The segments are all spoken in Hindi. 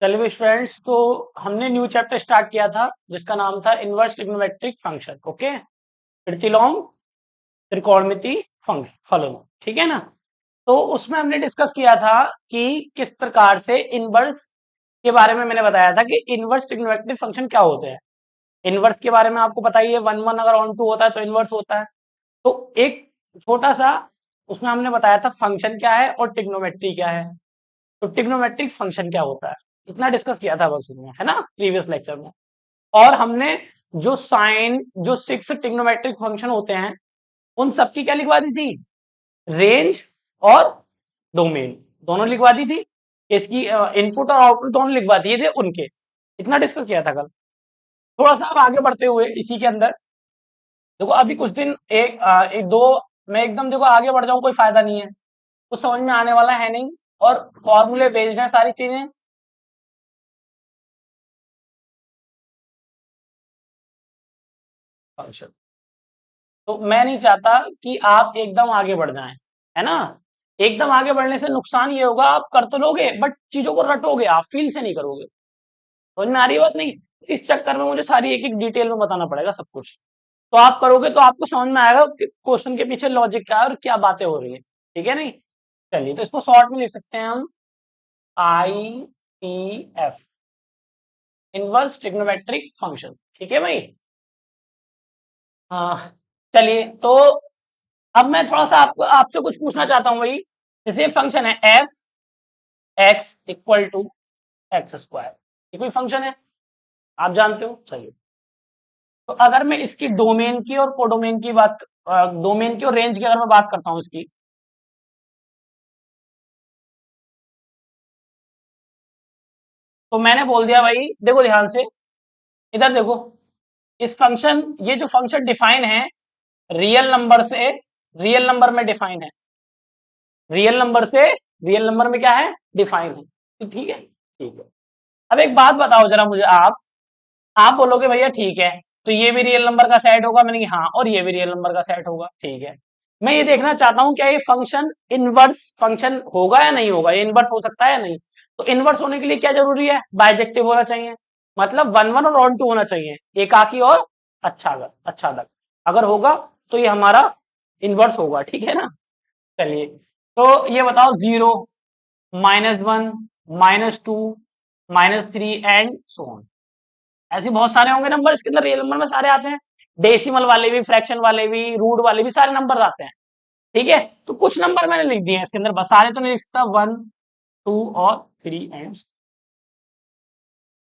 चलिए फ्रेंड्स, तो हमने न्यू चैप्टर स्टार्ट किया था जिसका नाम था इनवर्स ट्रिग्नोमेट्रिक फंक्शन। ओके, प्रतिलोम त्रिकोणमिति फलन, ठीक है ना। तो उसमें हमने डिस्कस किया था कि किस प्रकार से इनवर्स के बारे में मैंने बताया था कि इनवर्स ट्रिग्नोमेट्रिक फंक्शन क्या होते हैं। इनवर्स के बारे में आपको पता ही है, 1 1 अगर ऑन टू होता है तो इनवर्स होता है। तो एक छोटा सा उसमें हमने बताया था फंक्शन क्या है और ट्रिग्नोमेट्री क्या है। तो ट्रिग्नोमेट्रिक फंक्शन क्या होता है इतना डिस्कस किया था बस उसमें, है ना, प्रीवियस लेक्चर में। और हमने जो साइन जो 6 ट्रिग्नोमेट्रिक फंक्शन होते हैं उन सबकी क्या लिखवा दी थी, रेंज और डोमेन दोनों लिखवा दी थी। इसकी इनपुट और आउटपुट दोनों लिखवा दिए थे उनके। इतना डिस्कस किया था कल। थोड़ा सा अब आगे बढ़ते हुए इसी के अंदर देखो, अभी कुछ दिन एक दो मैं एकदम देखो आगे बढ़ जाऊं कोई फायदा नहीं है, कुछ समझ में आने वाला है नहीं। और फॉर्मूले बेस्ड है सारी चीजें। फंक्शन तो मैं नहीं चाहता कि आप एकदम आगे बढ़ जाएं, है ना। एकदम आगे बढ़ने से नुकसान ये होगा, आप कर तो लोगे बट चीजों को रटोगे, आप फील से नहीं करोगे। समझ में आ रही है बात नहीं। इस चक्कर में मुझे सारी एक एक डिटेल में बताना पड़ेगा सब कुछ। तो आप करोगे तो आपको समझ में आएगा कि क्वेश्चन के पीछे लॉजिक क्या है और क्या बातें हो रही है, ठीक है नहीं। चलिए, तो इसको शॉर्ट में लिख सकते हैं हम, IPF, इनवर्स ट्रिग्नोमेट्रिक फंक्शन, ठीक है भाई। हाँ, चलिए तो अब मैं थोड़ा सा आपको आपसे कुछ पूछना चाहता हूं भाई। जैसे फंक्शन है f x equal to x square, ये कोई फंक्शन है, आप जानते हो, चलिए। तो अगर मैं इसकी डोमेन की और कोडोमेन की बात, डोमेन की और रेंज की अगर मैं बात करता हूं इसकी, तो मैंने बोल दिया भाई, देखो ध्यान से, इधर देखो, इस फंक्शन ये जो फंक्शन डिफाइन है रियल नंबर से, रियल नंबर में डिफाइन है, रियल नंबर से रियल नंबर में क्या है, डिफाइन है। तो ठीक है, ठीक है। अब एक बात बताओ जरा मुझे, आप बोलोगे भैया ठीक है, तो ये भी रियल नंबर का सेट होगा, मैंने कहा हाँ, और ये भी रियल नंबर का सेट होगा, ठीक है। मैं ये देखना चाहता हूं क्या ये फंक्शन इनवर्स फंक्शन होगा या नहीं होगा, ये इनवर्स हो सकता है या नहीं। तो इनवर्स होने के लिए क्या जरूरी है, बाइजेक्टिव होना चाहिए, मतलब 1 1 और ऑन टू होना चाहिए, एकाकी और अच्छादक। अगर होगा तो ये हमारा इनवर्स होगा, ठीक है ना। चलिए, तो ये बताओ, 0, -1, -2, -3 एंड सो ऑन। ऐसे बहुत सारे होंगे नंबर इसके अंदर, रियल नंबर में सारे आते हैं, डेसिमल वाले भी, फ्रैक्शन वाले भी, रूट वाले भी, सारे नंबर आते हैं, ठीक है। तो कुछ नंबर मैंने लिख दिए हैं इसके अंदर, बस सारे तो नहीं लिख सकता, 1 2 और 3 एंड,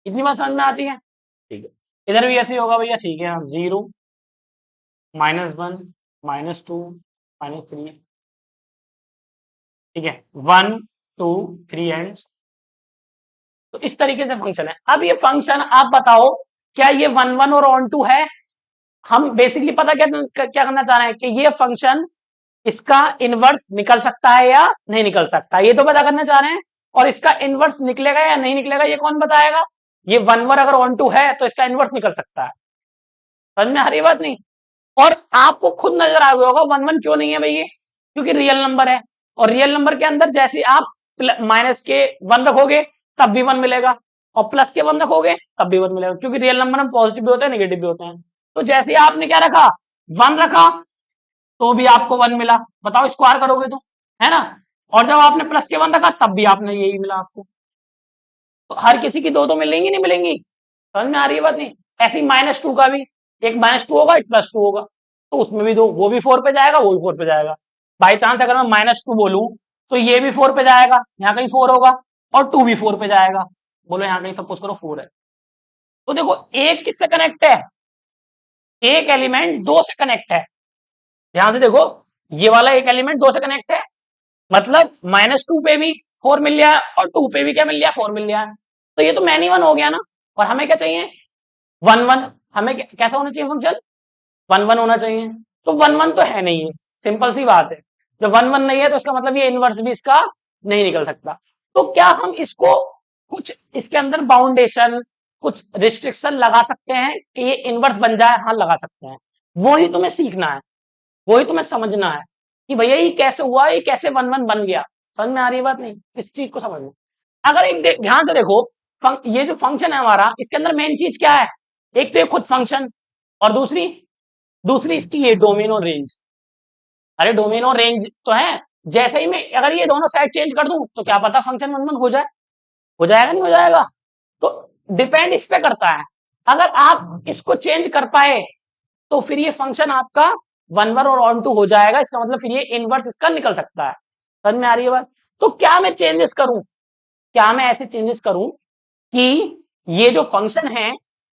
इतनी बात समझ में आती है, ठीक है। इधर भी ऐसे ही होगा भैया, ठीक है, हाँ, 0, -1, -2, -3, ठीक है, 1 2 3 एंड। तो इस तरीके से फंक्शन है। अब ये फंक्शन आप बताओ, क्या ये 1 1 और ऑन टू है। हम बेसिकली पता क्या करना चाह रहे हैं कि ये फंक्शन इसका इनवर्स निकल सकता है या नहीं निकल सकता, ये तो पता करना चाह रहे हैं। और इसका इनवर्स निकलेगा या नहीं निकलेगा ये कौन बताएगा। ये 1 1 अगर ऑन टू है तो इसका इनवर्स निकल सकता है। समझ में आ रही बात नहीं। और आपको खुद नजर आ गया होगा 1 1 क्यों नहीं है भाई, ये क्योंकि रियल नंबर है। और रियल नंबर के अंदर जैसे आप माइनस के 1 रखोगे तब भी 1 मिलेगा, और प्लस के 1 रखोगे तब भी 1 मिलेगा, क्योंकि रियल नंबर में पॉजिटिव भी होते हैं नेगेटिव भी होते हैं। तो जैसे आपने क्या रखा, 1 रखा, तो भी आपको 1 मिला, बताओ स्क्वायर करोगे तो, है ना। और जब आपने प्लस के 1 रखा तब भी आपने यही मिला आपको। तो हर किसी की दो तो मिलेंगी नहीं मिलेंगी, समझ में आ रही है बात नहीं। ऐसे ही -2 का भी, एक -2 होगा एक +2 होगा, तो उसमें भी दो, वो भी 4 पे जाएगा वो भी 4 पे जाएगा। बाई चांस अगर मैं -2 बोलूं तो ये भी 4 पे जाएगा, यहाँ कहीं 4 होगा, और 2 भी 4 पे जाएगा, बोलो यहाँ कहीं सपोज करो 4 है। तो देखो एक किससे कनेक्ट है, एक एलिमेंट 2 से कनेक्ट है। ध्यान से देखो, ये वाला एक एलिमेंट 2 से कनेक्ट है, मतलब -2 पे भी 4 मिल गया और 2 पे भी क्या मिल गया, 4 मिल गया। तो ये तो मैनी वन हो गया ना। और हमें क्या चाहिए, 1 1, हमें कैसा होना चाहिए फंक्शन, 1 1 होना चाहिए। तो 1 1 तो है नहीं है, सिंपल सी बात है। जब 1 1 नहीं है तो इसका मतलब ये इनवर्स भी इसका नहीं निकल सकता। तो क्या हम इसको कुछ इसके अंदर बाउंडेशन, कुछ रिस्ट्रिक्शन लगा सकते हैं कि ये इनवर्स बन जाए, हाँ लगा सकते हैं। वो ही तुम्हें सीखना है, वही तुम्हें समझना है कि भैया ये कैसे हुआ, ये कैसे 1 1 बन गया। समझ में आ रही है बात नहीं, इस चीज को समझना। अगर एक ध्यान से देखो, ये जो फंक्शन है हमारा, इसके अंदर मेन चीज क्या है? एक तो ये खुद फंक्शन, और दूसरी दूसरी इसकी ये डोमेन और रेंज। अरे डोमेन और रेंज तो है, जैसे ही मैं अगर ये दोनों साइड चेंज कर दूं तो क्या पता फंक्शन वन वन हो जाए। हो जाएगा नहीं हो जाएगा? तो डिपेंड इस पे करता है। अगर आप इसको चेंज कर पाए तो फिर ये फंक्शन आपका वन वन और ऑन टू हो जाएगा, इसका मतलब फिर ये इनवर्स इसका निकल सकता है। समझ में आ रही है बात? तो क्या मैं चेंजेस करूं, क्या मैं ऐसे चेंजेस करूं कि ये जो फंक्शन है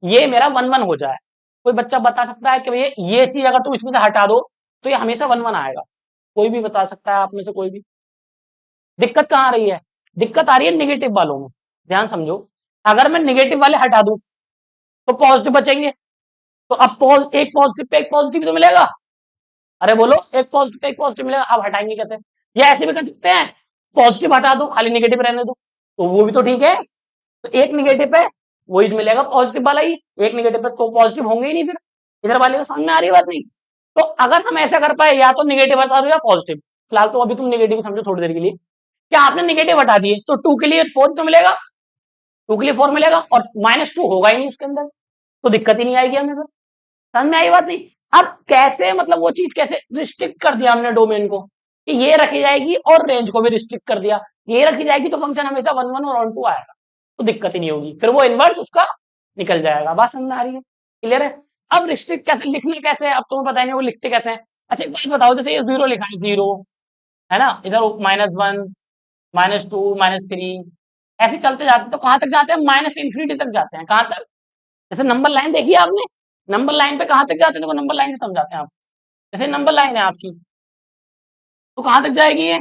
ये मेरा वन वन हो जाए? कोई बच्चा बता सकता है कि भैया ये चीज अगर तुम इसमें से हटा दो तो ये हमेशा वन वन आएगा? कोई भी बता सकता है आप में से कोई भी? दिक्कत कहाँ आ रही है? दिक्कत आ रही है निगेटिव वालों में। ध्यान समझो, अगर मैं निगेटिव वाले हटा दूं तो पॉजिटिव बचेंगे। तो अब एक पॉजिटिव पे एक पॉजिटिव तो मिलेगा। अरे बोलो, एक पॉजिटिव पे एक पॉजिटिव मिलेगा। अब हटाएंगे कैसे? या ऐसे भी कर सकते हैं, पॉजिटिव हटा दो खाली निगेटिव रहने दो, तो वो भी तो ठीक है। तो एक निगेटिव पे वही मिलेगा पॉजिटिव वाला ही, एक निगेटिव पे तो पॉजिटिव होंगे ही नहीं फिर। इधर वाले को समझ में आ रही बात नहीं? तो अगर हम ऐसा कर पाए, या तो निगेटिव हटा दो या पॉजिटिव। फिलहाल तो अभी तुम निगेटिव समझो थोड़ी देर के लिए। क्या आपने निगेटिव हटा दिए तो टू के लिए फोर तो मिलेगा, टू के लिए फोर मिलेगा, और माइनस टू होगा ही नहीं उसके अंदर, तो दिक्कत ही नहीं आएगी हमें फिर। समझ में आई बात नहीं? अब कैसे, मतलब वो चीज कैसे रिस्ट्रिक्ट कर दिया हमने डोमेन को, कि ये रखी जाएगी, और रेंज को भी रिस्ट्रिक्ट कर दिया, ये रखी जाएगी तो फंक्शन हमेशा वन वन और ऑन टू आएगा, तो दिक्कत ही नहीं होगी, फिर वो इनवर्स उसका निकल जाएगा। बात समझ में आ रही है? क्लियर है? अब रिस्ट्रिक्ट कैसे लिखने, कैसे है अब तुम्हें बताएंगे वो लिखते कैसे हैं। अच्छा एक बात बताओ, जैसे ये जीरो लिखा है, जीरो है ना, इधर minus one, minus two, minus three, ऐसे चलते जाते हैं तो कहां तक जाते हैं? माइनस इंफिनिटी तक जाते हैं। कहां तक? जैसे नंबर लाइन देखी है आपने, नंबर लाइन पे कहां तक जाते हैं? देखो नंबर लाइन से समझाते हैं आप। जैसे नंबर लाइन है आपकी, तो कहां तक जाएगी ये?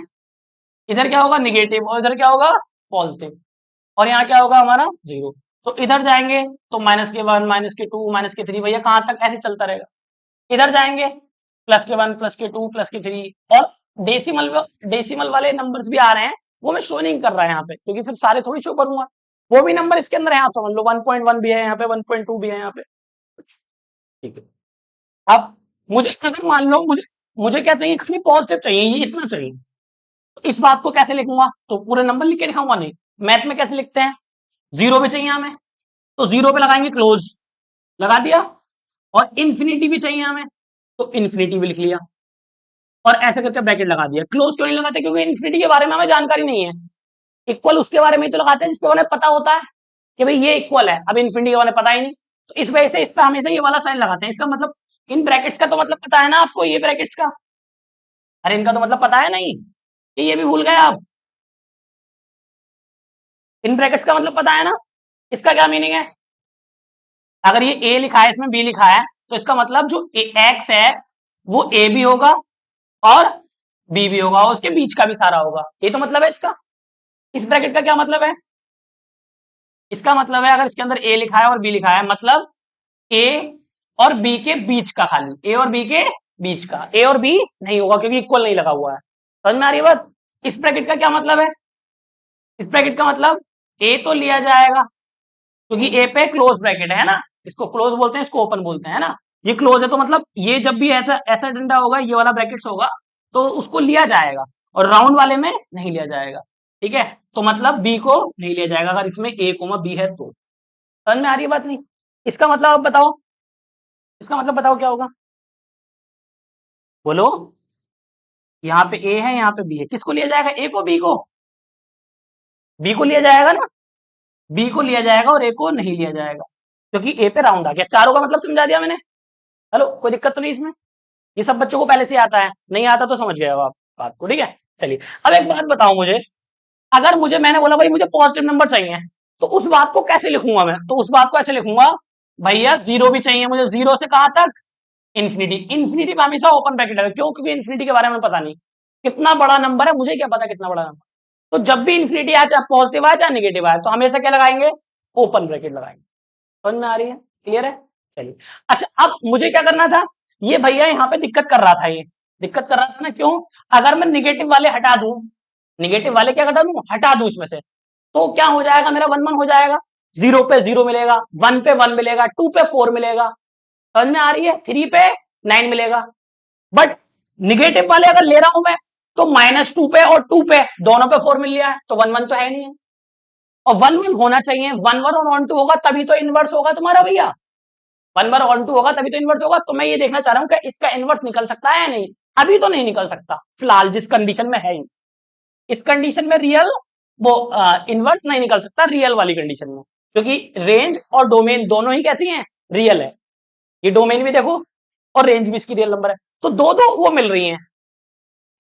इधर क्या होगा? निगेटिव, और इधर क्या होगा? पॉजिटिव, और यहाँ क्या होगा हमारा? जीरो। तो इधर जाएंगे तो माइनस के वन, माइनस के टू, माइनस के थ्री, भैया कहां तक ऐसे चलता रहेगा। इधर जाएंगे प्लस के वन, प्लस के टू, प्लस के थ्री, और डेसिमल डेसिमल वाले नंबर्स भी आ रहे हैं, वो मैं शो नहीं कर रहा है यहाँ पे, क्योंकि फिर सारे थोड़ी शो करूंगा। वो भी नंबर इसके अंदर है, आप समझ लो 1.1 भी है यहाँ पे, 1.2 भी है यहाँ पे। ठीक है। अब मुझे अगर मान लो, मुझे मुझे क्या चाहिए? खाली पॉजिटिव चाहिए, ये इतना चाहिए। तो इस बात को कैसे लिखूंगा? तो पूरे नंबर लिख के दिखाऊंगा नहीं। मैथ में कैसे लिखते हैं? जीरो भी चाहिए हमें, तो जीरो पे लगाएंगे क्लोज, लगा दिया। और इन्फिनिटी भी चाहिए हमें, तो इन्फिनिटी भी लिख लिया, और ऐसे करके ब्रैकेट लगा दिया। क्लोज क्यों नहीं लगाते? क्योंकि इन्फिनिटी के बारे में हमें जानकारी नहीं है। इक्वल उसके बारे में ही तो लगाते हैं जिसके बारे में पता होता है कि भाई ये इक्वल है। अब इन्फिनिटी के बारे में पता ही नहीं, तो इस वजह से इस पे हमेशा ये वाला साइन लगाते हैं। इसका मतलब इन ब्रैकेट्स का तो मतलब पता है ना आपको, ये ब्रैकेट्स का? अरे इनका तो मतलब पता है नहीं, ये भी भूल गए आप? इन ब्रैकेट्स का मतलब पता है ना? इसका क्या मीनिंग है? अगर ये ए लिखा है, इसमें बी लिखा है, तो इसका मतलब जो एक्स है वो ए भी होगा और बी भी होगा, और उसके बीच का भी सारा होगा। ये तो मतलब है इसका। इस ब्रैकेट का क्या मतलब है? इसका मतलब है अगर इसके अंदर ए लिखा है और बी लिखा है, मतलब ए और बी के बीच का, खाली ए और बी के बीच का। ए और बी नहीं होगा क्योंकि इक्वल नहीं लगा हुआ है। समझ में आ रही है बात? इस ब्रैकेट का क्या मतलब है? इस ब्रैकेट का मतलब ए तो लिया जाएगा क्योंकि ए पे क्लोज ब्रैकेट है ना, इसको क्लोज बोलते हैं, इसको ओपन बोलते हैं ना। ये क्लोज है तो मतलब ये जब भी ऐसा ऐसा डंडा होगा, ये वाला ब्रैकेट्स होगा, तो उसको लिया जाएगा, और राउंड वाले में नहीं लिया जाएगा। ठीक है, तो मतलब बी को नहीं लिया जाएगा अगर इसमें ए कोमा बी है तो। समझ में आ रही है बात नहीं? इसका मतलब आप बताओ, इसका मतलब बताओ क्या होगा? बोलो। यहाँ पे ए है, यहाँ पे बी है, किसको लिया जाएगा? ए को, बी को? बी को लिया जाएगा ना, बी को लिया जाएगा और ए को नहीं लिया जाएगा, क्योंकि ए पे राउंड आ गया। चारों का मतलब समझा दिया मैंने? हेलो, कोई दिक्कत तो नहीं इसमें? ये सब बच्चों को पहले से आता है, नहीं आता तो समझ गए हो आप बात को। ठीक है, चलिए अब एक बात बताओ मुझे, अगर मुझे, मैंने बोला भाई मुझे पॉजिटिव नंबर चाहिए, तो उस बात को कैसे लिखूंगा मैं? तो उस बात को ऐसे लिखूंगा, भैया जीरो भी चाहिए मुझे, जीरो से कहां तक? इन्फिनिटी। इन्फिनिटी में हमेशा ओपन ब्रैकेट है, क्यों? क्योंकि इन्फिनिटी के बारे में पता नहीं कितना बड़ा नंबर है, मुझे क्या पता कितना बड़ा नंबर। तो जब भी इन्फिनिटी आए, चाहे पॉजिटिव आए चाहे निगेटिव आए, तो हमेशा क्या लगाएंगे? ओपन ब्रैकेट लगाएंगे। समझ में आ रही है? क्लियर है? चलिए, अच्छा अब मुझे क्या करना था? ये भैया यहाँ पे दिक्कत कर रहा था, ये दिक्कत कर रहा था ना, क्यों? अगर मैं निगेटिव वाले हटा दूं, निगेटिव वाले क्या हटा दूं? हटा दूं इसमें से, तो क्या हो जाएगा? मेरा वन वन हो जाएगा। जीरो पे जीरो मिलेगा, वन पे वन मिलेगा, टू पे फोर मिलेगा। समझ में आ रही है? थ्री पे नाइन मिलेगा। बट निगेटिव वाले अगर ले रहा हूं मैं, तो माइनस टू पे और टू पे दोनों पे फोर मिल गया है, तो वन वन तो है नहीं है। और 1 1 होना चाहिए, 1 1 और 1 2 होगा तभी तो इनवर्स होगा तुम्हारा भैया, 1 1 और 1 2 होगा तभी तो इनवर्स होगा। तो मैं ये देखना चाह रहा हूँ कि इसका इनवर्स निकल सकता है या नहीं। अभी तो नहीं निकल सकता फिलहाल जिस कंडीशन में है, इस कंडीशन में रियल वो इनवर्स नहीं निकल सकता रियल वाली कंडीशन में, क्योंकि रेंज और डोमेन दोनों ही कैसी हैं, रियल है। ये डोमेन भी देखो और रेंज भी इसकी रियल नंबर है, तो दो दो वो मिल रही हैं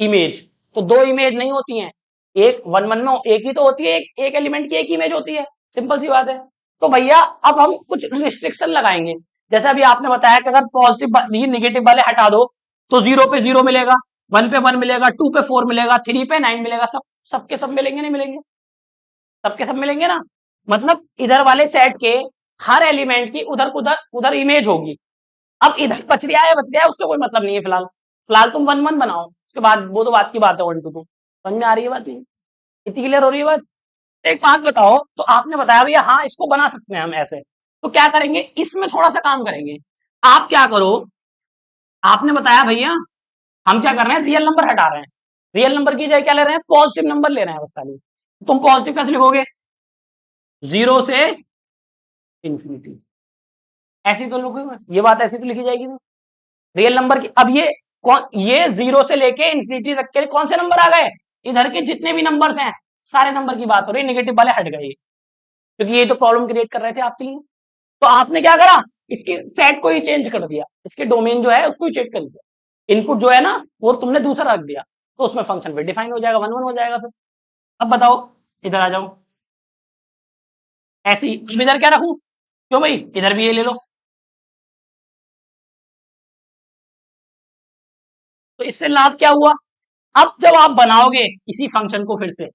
इमेज, तो दो इमेज नहीं होती हैं, एक 1 1 में एक ही तो होती है, एक एलिमेंट की एक इमेज होती है, सिंपल सी बात है। तो भैया अब हम कुछ रिस्ट्रिक्शन लगाएंगे, जैसे अभी आपने बताया कि अगर पॉजिटिव ये निगेटिव वाले हटा दो तो 0 पे 0 मिलेगा, 1 पे 1 मिलेगा, 2 पे 4 मिलेगा, 3 पे 9 मिलेगा, सब सबके सब मिलेंगे नहीं मिलेंगे, सबके सब मिलेंगे ना। मतलब इधर वाले सेट के हर एलिमेंट की उधर उधर उधर इमेज होगी। अब इधर बच रहा है उससे कोई मतलब नहीं है फिलहाल, फिलहाल तुम 1 1 बनाओ, उसके बाद वो तो बात की बात है 1 2 2। समझ में आ रही है बात, इतनी क्लियर हो रही है बात। एक बात बताओ, तो आपने बताया भैया हाँ इसको बना सकते हैं हम ऐसे, तो क्या करेंगे इसमें थोड़ा सा काम करेंगे। आप क्या करो, आपने बताया भैया हम क्या कर रहे हैं, रियल नंबर हटा रहे हैं, रियल नंबर की जगह क्या ले रहे हैं, पॉजिटिव नंबर ले रहे हैं बस खाली। तुम पॉजिटिव कैसे लिखोगे, 0 से इंफिनिटी, ऐसी तो लिखोगे, ये बात ऐसी तो लिखी जाएगी ना रियल नंबर की। अब ये कौन, ये 0 से लेके इंफिनिटी तक के कौन से नंबर आ गए, इधर के जितने भी नंबर्स हैं सारे नंबर की बात हो रही है, निगेटिव वाले हट गए, क्योंकि ये तो प्रॉब्लम क्रिएट कर रहे थे आपके लिए। तो आपने क्या करा, इसके सेट को ही चेंज कर दिया, इसके डोमेन जो है उसको ही चेक कर दिया, इनपुट जो है ना वो तुमने दूसरा रख दिया, तो उसमें फंक्शन भी डिफाइन हो जाएगा, 1 1 हो जाएगा फिर। अब बताओ, इधर आ जाओ, ऐसी इधर क्या रखूं, क्यों भाई इधर भी ये ले लो, तो इससे लाभ क्या हुआ, अब जब आप बनाओगे इसी फंक्शन को फिर से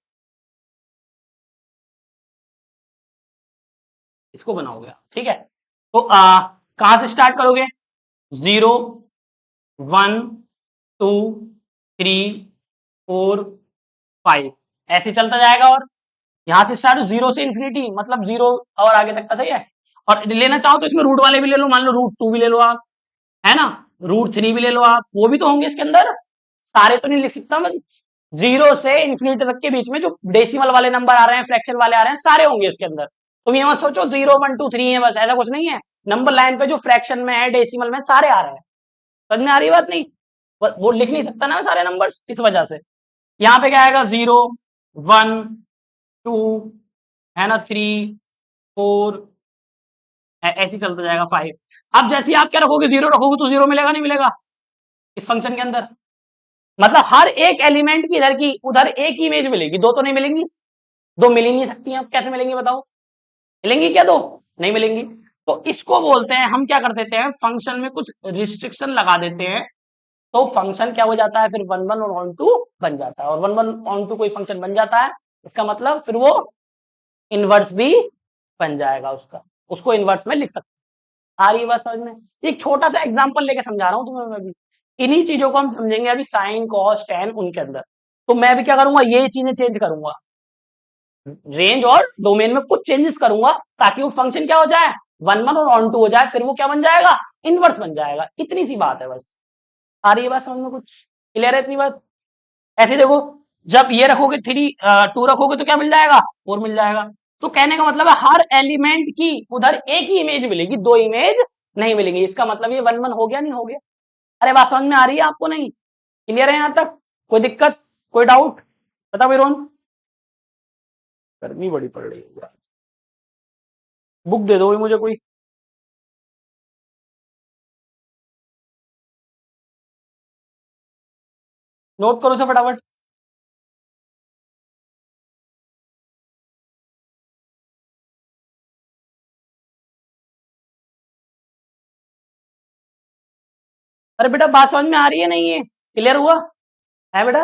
इसको बनाओगे ठीक है, तो कहां से स्टार्ट करोगे, 0 1 2 3 4 5 ऐसे चलता जाएगा, और यहां से स्टार्ट 0 से इंफिनिटी मतलब 0 और आगे तक का, सही है। और लेना चाहो तो इसमें रूट वाले भी ले लो, मान लो रूट 2 भी ले लो आप, है ना, रूट 3 भी ले लो आप, वो भी तो होंगे इसके अंदर, सारे तो नहीं लिख सकता मैं। 0 से इंफिनिटी तक के बीच में जो डेसिमल वाले नंबर आ रहे हैं, फ्रैक्शन वाले आ रहे हैं, सारे होंगे इसके अंदर। तुम ये मत सोचो 0 1 2 3 है बस, ऐसा कुछ नहीं है, नंबर लाइन पे जो फ्रैक्शन में है, डेसिमल में, सारे आ रहे हैं। समझ में आ रही बात नहीं, वो लिख नहीं सकता ना सारे नंबर्स इस वजह से। यहाँ पे क्या आएगा, 0 1 2, है ना, 3 4, ऐसे चलता जाएगा 5। अब जैसे ही आप क्या रखोगे, 0 रखोगे तो 0 मिलेगा नहीं मिलेगा इस फंक्शन के अंदर, मतलब हर एक एलिमेंट की इधर की उधर एक ही इमेज मिलेगी, दो तो नहीं मिलेंगी, दो मिल ही नहीं सकती हैं, अब कैसे मिलेंगी बताओ, मिलेंगी क्या दो, नहीं मिलेंगी। तो इसको बोलते हैं, हम क्या कर देते हैं फंक्शन में कुछ रिस्ट्रिक्शन लगा देते हैं, तो फंक्शन क्या हो जाता है फिर 1 1 और 1 2 बन जाता है, और 1 1 1 2 कोई फंक्शन बन जाता है, इसका मतलब फिर वो इनवर्स भी बन जाएगा उसका, उसको इनवर्स में लिख सकते हैं। आ रही है बात समझ में, एक छोटा सा एग्जांपल लेके समझा रहा हूं तुम्हें मैं भी, इन्हीं चीजों को हम समझेंगे अभी, साइन कॉस टेन उनके अंदर। तो मैं भी क्या करूंगा, ये चीजें चेंज करूंगा, रेंज और डोमेन में कुछ चेंजेस करूंगा, ताकि वो फंक्शन क्या हो जाए, 1 1 और 1 2 हो जाए, फिर वो क्या बन जाएगा, इनवर्स बन जाएगा, इतनी सी बात है बस। आ रही है बात समझ में, कुछ क्लियर है इतनी बात। ऐसे देखो, जब ये रखोगे 3 2 रखोगे तो क्या मिल जाएगा, 4 मिल जाएगा। तो कहने का मतलब है हर एलिमेंट की उधर एक ही इमेज मिलेगी, दो इमेज नहीं मिलेंगी, इसका मतलब ये 1 1 हो गया नहीं हो गया। अरे बात समझ में आ रही है आपको, नहीं क्लियर है यहाँ तक, कोई दिक्कत, कोई डाउट, बता भाई रोन। गर्मी बड़ी पड़ रही है, बुक दे दो मुझे कोई। नोट करो से फटाफट। अरे बेटा बात समझ में आ रही है, नहीं है क्लियर हुआ है बेटा।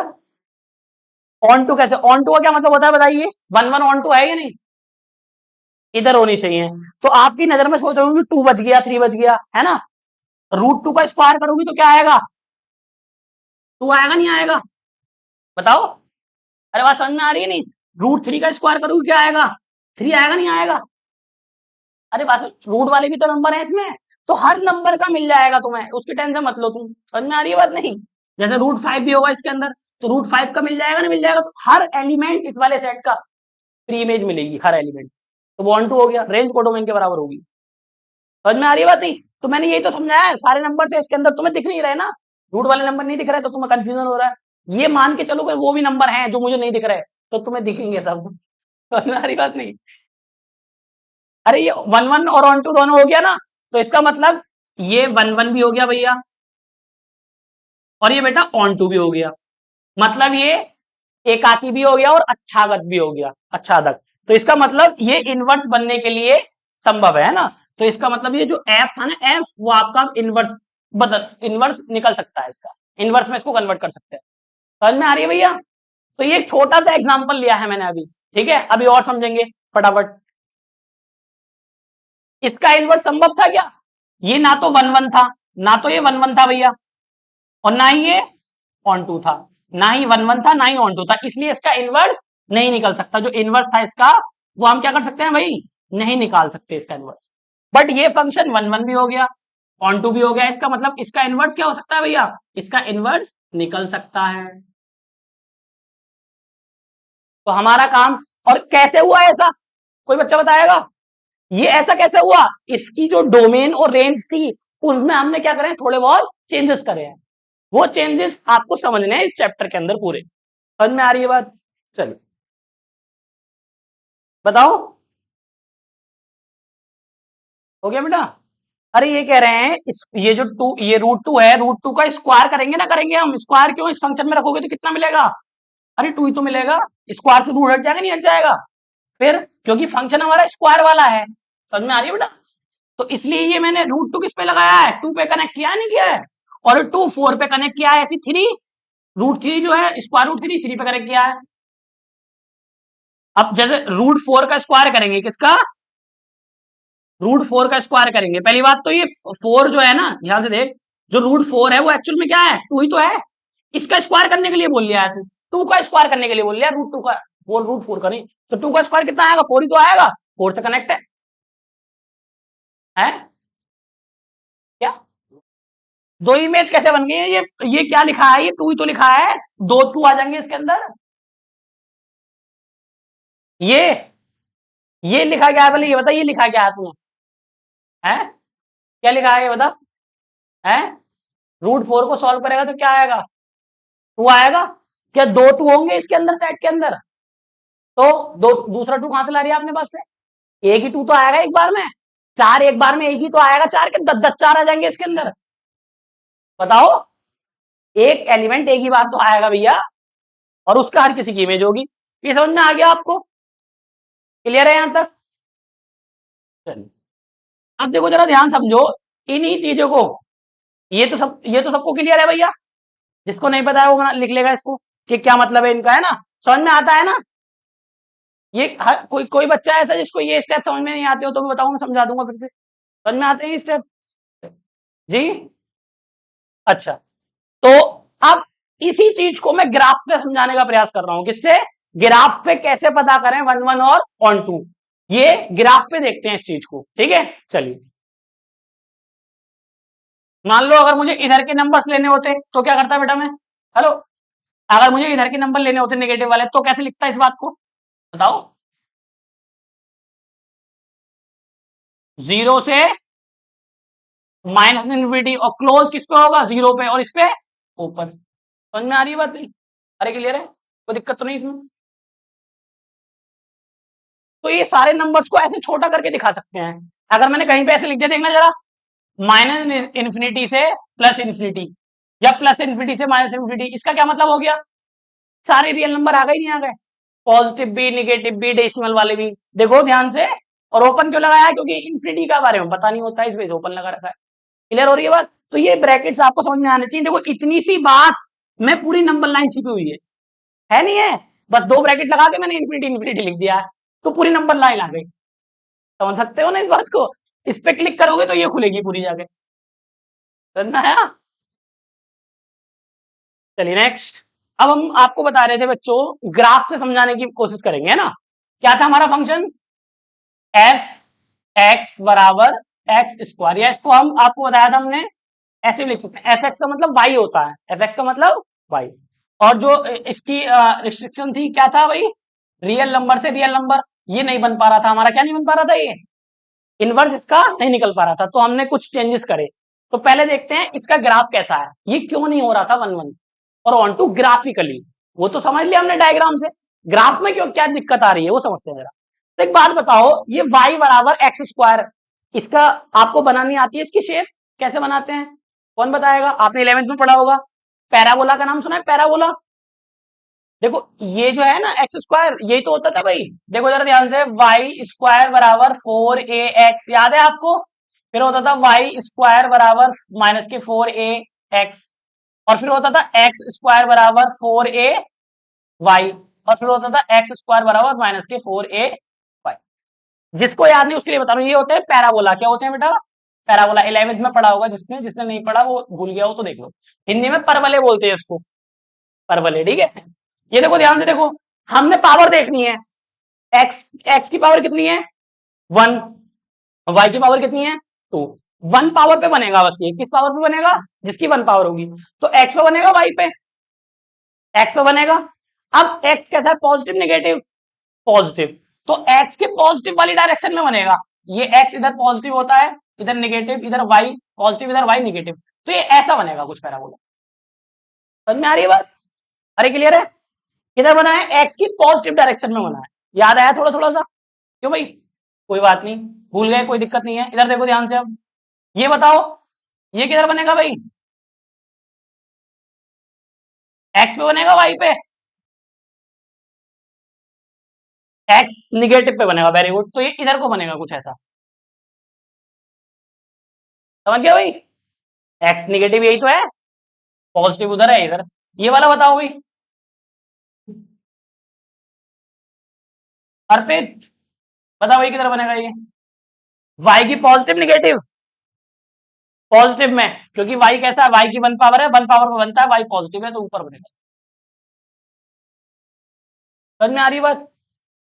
ऑन टू कैसे, ऑन टू का क्या मतलब होता है बताइए, 1 1 ऑन टू है या नहीं, इधर होनी चाहिए। तो आपकी नजर में सोच रही हूँ 2 बच गया, 3 बच गया, है ना, रूट 2 का स्क्वायर करोगी तो क्या आएगा, 2 आएगा नहीं आएगा, बताओ। अरे बात समझ में आ रही है नहीं, रूट 3 का स्क्वायर करोगे क्या आएगा, 3 आएगा नहीं आएगा। अरे बस रूट वाले भी तो नंबर है इसमें, तो हर नंबर का मिल जाएगा तुम्हें, उसकी टेंशन मत लो तुम, समझ में आ रही है बात नहीं। जैसे रूट 5 भी होगा इसके अंदर, तो रूट 5 का मिल जाएगा ना मिल जाएगा, तो हर एलिमेंट इस वाले सेट का फ्री इमेज मिलेगी हर एलिमेंट। तो वो ऑन टू हो गया, रेंज कोडोमेन के बराबर होगी। समझ में आ रही है बात? नहीं तो मैंने यही तो समझाया है, सारे नंबर से इसके अंदर तुम्हें दिख नहीं रहे ना, रूट वाले नंबर नहीं दिख रहे तो तुम्हें कंफ्यूजन हो रहा है। ये मान के चलो कि वो भी नंबर हैं जो मुझे नहीं दिख रहे, तो तुम्हें दिखेंगे तब। समझ में आ रही बात? नहीं अरे ये वन वन और ऑन टू दोनों हो गया ना, तो इसका मतलब ये वन वन भी हो गया भैया, और ये बेटा ऑन टू भी हो गया, मतलब ये एकाकी भी हो गया और अच्छागत भी हो गया, अच्छादक। तो इसका मतलब ये इनवर्स बनने के लिए संभव है ना। तो इसका मतलब ये जो एफ था ना, एफ वो आपका इनवर्स बदल इनवर्स निकल सकता है, इसका इनवर्स में इसको कन्वर्ट कर सकते हैं। समझ में आ रही है भैया? तो ये एक छोटा सा एग्जांपल लिया है मैंने अभी, ठीक है, अभी और समझेंगे फटाफट। इसका इनवर्स संभव था क्या? ये ना तो वन वन था, ना तो ये वन वन था भैया, और ना ही ये ऑन टू था, ना ही वन वन था ना ही ऑन टू था, इसलिए इसका इनवर्स नहीं निकल सकता। जो इनवर्स था इसका वो हम क्या कर सकते हैं भाई, नहीं निकाल सकते इसका इनवर्स। बट ये फंक्शन वन वन भी हो गया, ऑन टू भी हो गया, इसका मतलब इसका इनवर्स क्या हो सकता है भैया, इसका इनवर्स निकल सकता है। तो हमारा काम, और कैसे हुआ ऐसा, कोई बच्चा बताएगा? ये ऐसा कैसे हुआ? इसकी जो डोमेन और रेंज थी उनमें हमने क्या करे, थोड़े बहुत चेंजेस करे हैं। वो चेंजेस आपको समझने हैं इस चैप्टर के अंदर पूरे। समझ में आ रही है बात? चलिए बताओ, हो गया बेटा? अरे ये कह रहे हैं ये जो टू, ये रूट टू है, रूट टू का स्क्वायर करेंगे ना, करेंगे हम स्क्वायर, क्यों? इस फंक्शन में रखोगे तो कितना मिलेगा? अरे टू ही तो मिलेगा, स्क्वायर से रूट हट जाएगा, नहीं हट जाएगा? फिर क्योंकि फंक्शन हमारा स्क्वायर वाला है। समझ में आ रही है बेटा? तो इसलिए ये मैंने रूट टू किस पे लगाया है, टू पे कनेक्ट किया है, नहीं किया है? और टू फोर पे कनेक्ट किया है, ऐसी थ्री, रूट थ्री जो है स्क्वायर रूट थ्री, थ्री पे कनेक्ट किया है। अब जैसे रूट फोर का स्क्वायर करेंगे, किसका? रूट फोर का स्क्वायर करेंगे। पहली बात तो ये फोर जो है ना, ध्यान से देख, जो रूट फोर है वो एक्चुअल में क्या है, टू ही तो है। इसका स्क्वायर करने के लिए बोल लिया है, टू का स्क्वायर करने के लिए बोल लिया, रूट टू का, वो रूट फोर का नहीं। तो टू का स्क्वायर कितना आएगा, फोर ही तो आएगा, फोर से कनेक्ट है क्या? दो इमेज कैसे बन गई है? ये क्या लिखा है, ये टू ही तो लिखा है, दो टू आ जाएंगे इसके अंदर। ये लिखा क्या है, पहले ये बता, ये लिखा क्या है तूने, है क्या लिखा है ये बता, है? रूट फोर को सॉल्व करेगा तो क्या आएगा, टू आएगा। क्या दो टू होंगे इसके अंदर, सेट के अंदर? तो दो, दूसरा टू कहां से ला रही है आपने पास से? एक ही टू तो आएगा एक बार में, चार एक बार में एक ही तो आएगा, चार के दस दस चार आ जाएंगे इसके अंदर। बताओ, एक एलिमेंट एक ही बार तो आएगा भैया, और उसका हर किसी की इमेज होगी। ये समझ में आ गया आपको? क्लियर है यहां तक? चलिए अब देखो जरा ध्यान समझो इन्हीं चीजों को। ये तो सबको क्लियर है भैया, जिसको नहीं पता है वो लिख लेगा इसको कि क्या मतलब है इनका, है ना? समझ में आता है ना? ये कोई बच्चा ऐसा जिसको ये स्टेप समझ में नहीं आते हो तो भी बताओ, मैं समझा दूंगा फिर से। समझ में आते हैं स्टेप? जी अच्छा। तो अब इसी चीज को मैं ग्राफ पे समझाने का प्रयास कर रहा हूं, किससे? ग्राफ पे कैसे पता करें वन वन और ऑन टू, ये ग्राफ पे देखते हैं इस चीज को, ठीक है? चलिए मान लो अगर मुझे इधर के नंबर्स लेने होते तो क्या करता बेटा मैं, हेलो, अगर मुझे इधर के नंबर लेने होते नेगेटिव वाले तो कैसे लिखता इस बात को, बताओ? जीरो से माइनस इन्फिनिटी, और क्लोज किस पे होगा, जीरो पे, और इस पे ओपन। समझ में आ रही है बात? नहीं अरे क्लियर है, कोई दिक्कत तो नहीं इसमें? तो ये सारे नंबर्स को ऐसे छोटा करके दिखा सकते हैं। अगर मैंने कहीं पे ऐसे लिख दिया, देखना जरा, माइनस इन्फिनिटी से प्लस इन्फिनिटी, या प्लस इन्फिनिटी से माइनस इन्फिनिटी, इसका क्या मतलब हो गया? सारे रियल नंबर आ गए, नहीं आ गए? पॉजिटिव भी, निगेटिव भी, डेसिमल वाले भी, देखो ध्यान से। और ओपन क्यों लगाया है, क्योंकि इन्फिनिटी का बारे में पता नहीं होता है, इस वजह से ओपन लगा रखा है। क्लियर हो रही है बात? तो ये ब्रैकेट्स आपको समझ में आने चाहिए। देखो इतनी सी बात में पूरी नंबर लाइन छिपी हुई है नहीं है? बस दो ब्रैकेट लगा के मैंने इन्फिनिटी इन्फिनिटी लिख दिया है, तो पूरी नंबर लाइन आ गई। समझ सकते हो ना इस बात को? इस पे क्लिक करोगे तो ये खुलेगी पूरी जाके। समझना है? चलिए नेक्स्ट। अब हम आपको बता रहे थे बच्चों, ग्राफ से समझाने की कोशिश करेंगे, है ना? क्या था हमारा फंक्शन, एफ एक्स बराबर एक्स स्क्वायर, या इसको हम आपको बताया था हमने ऐसे भी लिख सकते हैं, एफ एक्स का मतलब वाई होता है, एफ एक्स का मतलब वाई। और जो इसकी रिस्ट्रिक्शन थी क्या था भाई, रियल नंबर से रियल नंबर, ये नहीं बन पा रहा था हमारा, क्या नहीं बन पा रहा था, ये इनवर्स इसका नहीं निकल पा रहा था, तो हमने कुछ चेंजेस करे। तो पहले देखते हैं इसका ग्राफ कैसा है, ये क्यों नहीं हो रहा था 1 1, और ऑन टू ग्राफिकली, वो तो समझ लिया हमने डायग्राम से, ग्राफ में क्यों क्या दिक्कत आ रही है वो समझते हैं जरा। तो एक बात बताओ, ये y बराबर एक्स स्क्वायर, इसका आपको बनानी आती है इसकी शेप, कैसे बनाते हैं, कौन बताएगा, आपने 11th में पढ़ा होगा, पैराबोला का नाम सुना है, पैराबोला। देखो ये जो है ना एक्स स्क्वायर, यही तो होता था भाई, देखो जरा ध्यान से, वाई स्क्वायर बराबर 4ax, याद है आपको, फिर होता था वाई स्क्वायर बराबर -4ax, और फिर होता था एक्स स्क्वायर बराबर 4ay, और फिर होता था एक्स स्क्वायर बराबर -4ay। जिसको याद नहीं उसके लिए बता रहा हूं, ये होते हैं पैराबोला, क्या होते हैं बेटा, पैराबोला, 11th में पढ़ा होगा, जिसने जिसने नहीं पढ़ा वो भूल गया हो तो देख लो, हिंदी में परवले बोलते हैं इसको, परवले, ठीक है। ये देखो ध्यान से देखो, हमने पावर देखनी है, एक्स एक्स की पावर कितनी है 1, वाई की पावर कितनी है 2, 1 पावर पे बनेगा बस, ये किस पावर पे बनेगा, जिसकी 1 पावर होगी, तो एक्स पे बनेगा, वाई पे, एक्स पे बनेगा। अब एक्स कैसा है, पॉजिटिव निगेटिव, पॉजिटिव, तो एक्स के पॉजिटिव वाली डायरेक्शन में बनेगा, ये एक्स इधर पॉजिटिव होता है, इधर निगेटिव, इधर वाई पॉजिटिव, इधर वाई निगेटिव, तो ये ऐसा बनेगा कुछ पैराबोला, समझ में आ रही है बात, अरे क्लियर है, किधर बना है, एक्स की पॉजिटिव डायरेक्शन में बना है, याद आया थोड़ा थोड़ा सा, क्यों भाई, कोई बात नहीं, भूल गए कोई दिक्कत नहीं है, इधर देखो ध्यान से, अब ये बताओ ये किधर बनेगा भाई, एक्स पे बनेगा, वाई पे, एक्स निगेटिव पे बनेगा, वेरी गुड, तो ये इधर को बनेगा कुछ ऐसा, समझ गया भाई, एक्स निगेटिव यही तो है, पॉजिटिव उधर है इधर, ये वाला बताओ भाई, अर्पित बताओ भाई किधर बनेगा ये, वाई की पॉजिटिव निगेटिव, पॉजिटिव में, क्योंकि वाई कैसा है, वाई की 1 पावर है, 1 पावर में बनता है, वाई पॉजिटिव है तो ऊपर बनेगा, समझ में आ रही बात,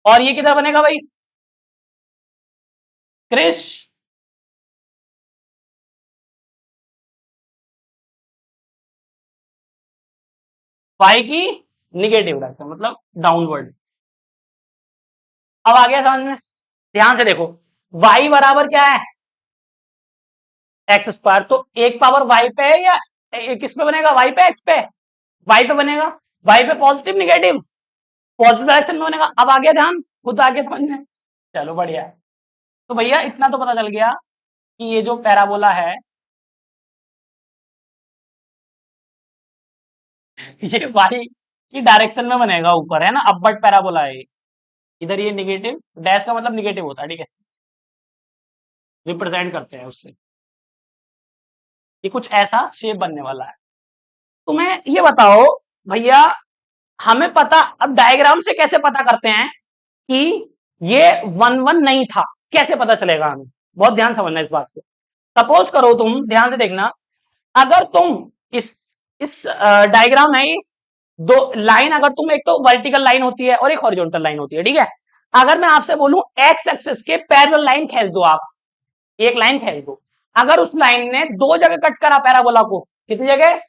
और ये किधर बनेगा भाई, क्रिश, वाई की निगेटिव डायरेक्शन, मतलब डाउनवर्ड, अब आ गया समझ में, ध्यान से देखो, वाई बराबर क्या है एक्स स्क्वायर, तो एक पावर वाई पे है या किस पे बनेगा, वाई पे, एक्स पे, वाई पे बनेगा, वाई पे पॉजिटिव निगेटिव, पॉजिटिव डायरेक्शन में बनेगा, अब आ गया ध्यान, खुद आगे समझ में, चलो बढ़िया है। तो भैया इतना तो पता चल गया कि ये जो पैराबोला है ये वाई की डायरेक्शन में बनेगा ऊपर, है ना, अपवर्ड पैराबोला है, इधर ये निगेटिव, डैश का मतलब निगेटिव होता है, ठीक है, रिप्रेजेंट करते हैं उससे, ये कुछ ऐसा शेप बनने वाला है। तुम्हें ये बताओ भैया, हमें पता, अब डायग्राम से कैसे पता करते हैं कि ये 1 1 नहीं था, कैसे पता चलेगा हमें, बहुत ध्यान समझना इस बात को। सपोज करो, तुम ध्यान से देखना, अगर तुम इस डायग्राम में दो लाइन, अगर तुम, एक तो वर्टिकल लाइन होती है और एक हॉरिजॉन्टल लाइन होती है, ठीक है, अगर मैं आपसे बोलूं एक्स एक्सिस के पैरेलल लाइन खींच दो, आप एक लाइन खींच दो, अगर उस लाइन ने 2 जगह कट करा पैराबोला को, कितनी जगह,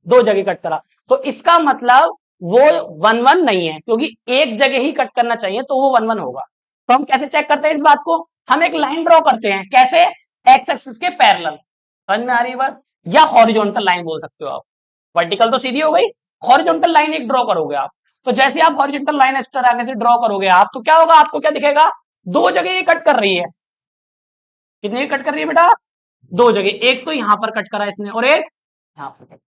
2 जगह कट करा, तो इसका मतलब वो 1 1 नहीं है, क्योंकि एक जगह ही कट करना चाहिए तो वो 1 1 होगा। तो हम कैसे चेक करते हैं इस बात को, हम एक लाइन ड्रॉ करते हैं, कैसे, एक्स एक्सिस के पैरेलल, समझ में आ रही है बात, या हॉरिजॉन्टल लाइन बोल सकते हो आप, वर्टिकल तो सीधी हो गई, हॉरिजॉन्टल लाइन एक ड्रॉ करोगे आप, तो जैसे आप हॉरिजॉन्टल लाइन इस तरह से ड्रॉ करोगे आप, तो क्या होगा, आपको क्या दिखेगा, 2 जगह ये कट कर रही है, कितनी कट कर रही है बेटा, 2 जगह, एक तो यहां पर कट करा इसने और एक यहां पर कट,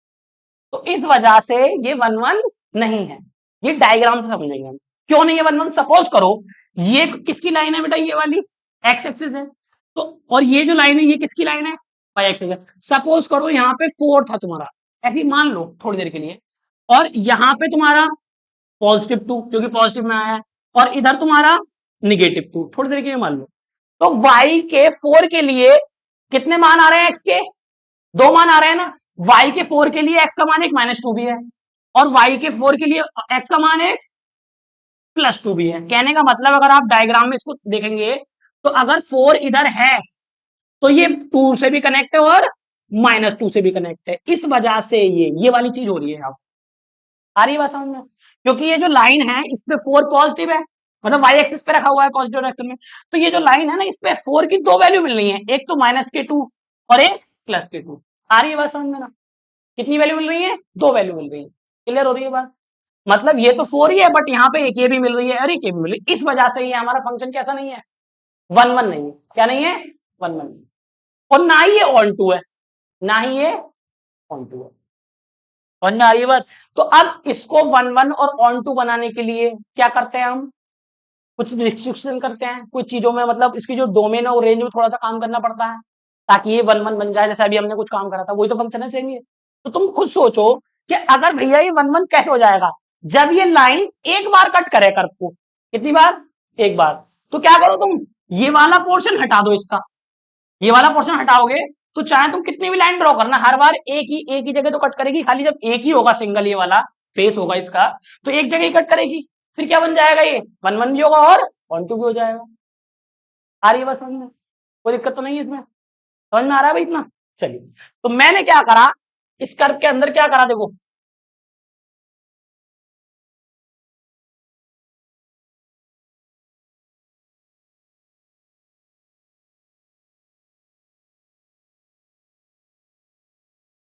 तो इस वजह से ये 1 1 नहीं है, ये डायग्राम से समझेंगे हम, क्यों नहीं है 1 1, सपोज करो ये किसकी लाइन है बेटा, ये वाली एक्स एक्सिस है, तो और ये जो लाइन है ये किसकी लाइन है, वाई एक्सिस है, सपोज करो यहाँ पे 4 था तुम्हारा, ऐसे ही मान लो थोड़ी देर के लिए, और यहाँ पे तुम्हारा +2 क्योंकि पॉजिटिव में आया है, और इधर तुम्हारा -2, थोड़ी देर के लिए मान लो, तो y के 4 के लिए कितने मान आ रहे हैं, x के 2 मान आ रहे हैं ना, y के 4 के लिए x का मान एक -2 भी है, और y के 4 के लिए x का मान एक +2 भी है, कहने का मतलब अगर आप डायग्राम में इसको देखेंगे, तो अगर 4 इधर है तो ये 2 से भी कनेक्ट है और -2 से भी कनेक्ट है, इस वजह से ये वाली चीज हो रही है, आप आ रही है बात समझ में, क्योंकि ये जो लाइन है इस पे 4 पॉजिटिव है, मतलब वाई एक्सिस पे रखा हुआ है पॉजिटिव डायरेक्शन में। तो ये जो लाइन है ना, इस पे 4 की दो वैल्यू मिल रही है, एक तो -k2 और एक +k2। आ रही है बात समझ में ना? कितनी वैल्यू मिल रही है? दो वैल्यू मिल रही है। क्लियर हो रही है बात? मतलब ये तो 4 ही है, बट यहाँ पे एक ये भी मिल रही है और एक ये भी मिल रही है। इस वजह से ये हमारा फंक्शन कैसा नहीं है? 1 1 नहीं है। क्या नहीं है? 1 1। और ना ही ये ऑन टू है, ना ही ये ऑन टू है। समझ में आ रही है बात? तो अब इसको 1 1 और ऑन टू बनाने के लिए क्या करते हैं हम? कुछ रिस्ट्रिक्शन करते हैं कुछ चीजों में, मतलब इसकी जो डोमेन है और रेंज में थोड़ा सा काम करना पड़ता है ताकि ये 1 1 बन जाए। जैसे अभी हमने कुछ काम करा था, वही तो फंक्शन है सेम ये। तो तुम खुद सोचो कि अगर भैया ये 1 1 कैसे हो जाएगा? जब ये लाइन एक बार कट करे कर्व को। कितनी बार? एक बार। तो क्या करो तुम, ये वाला पोर्शन हटा दो इसका। ये वाला पोर्शन हटाओगे तो चाहे तुम कितनी भी लाइन ड्रॉ करना, हर बार एक ही जगह तो कट करेगी। खाली जब एक ही होगा, सिंगल ये वाला फेस होगा इसका, तो एक जगह ही कट करेगी। फिर क्या बन जाएगा? ये 1 1 भी होगा और 1 2 भी हो जाएगा। आ रही है बस समझ में? कोई दिक्कत तो नहीं है इसमें? समझ में आ रहा है भाई इतना? चलिए, तो मैंने क्या करा, इस कर्व के अंदर क्या करा देखो।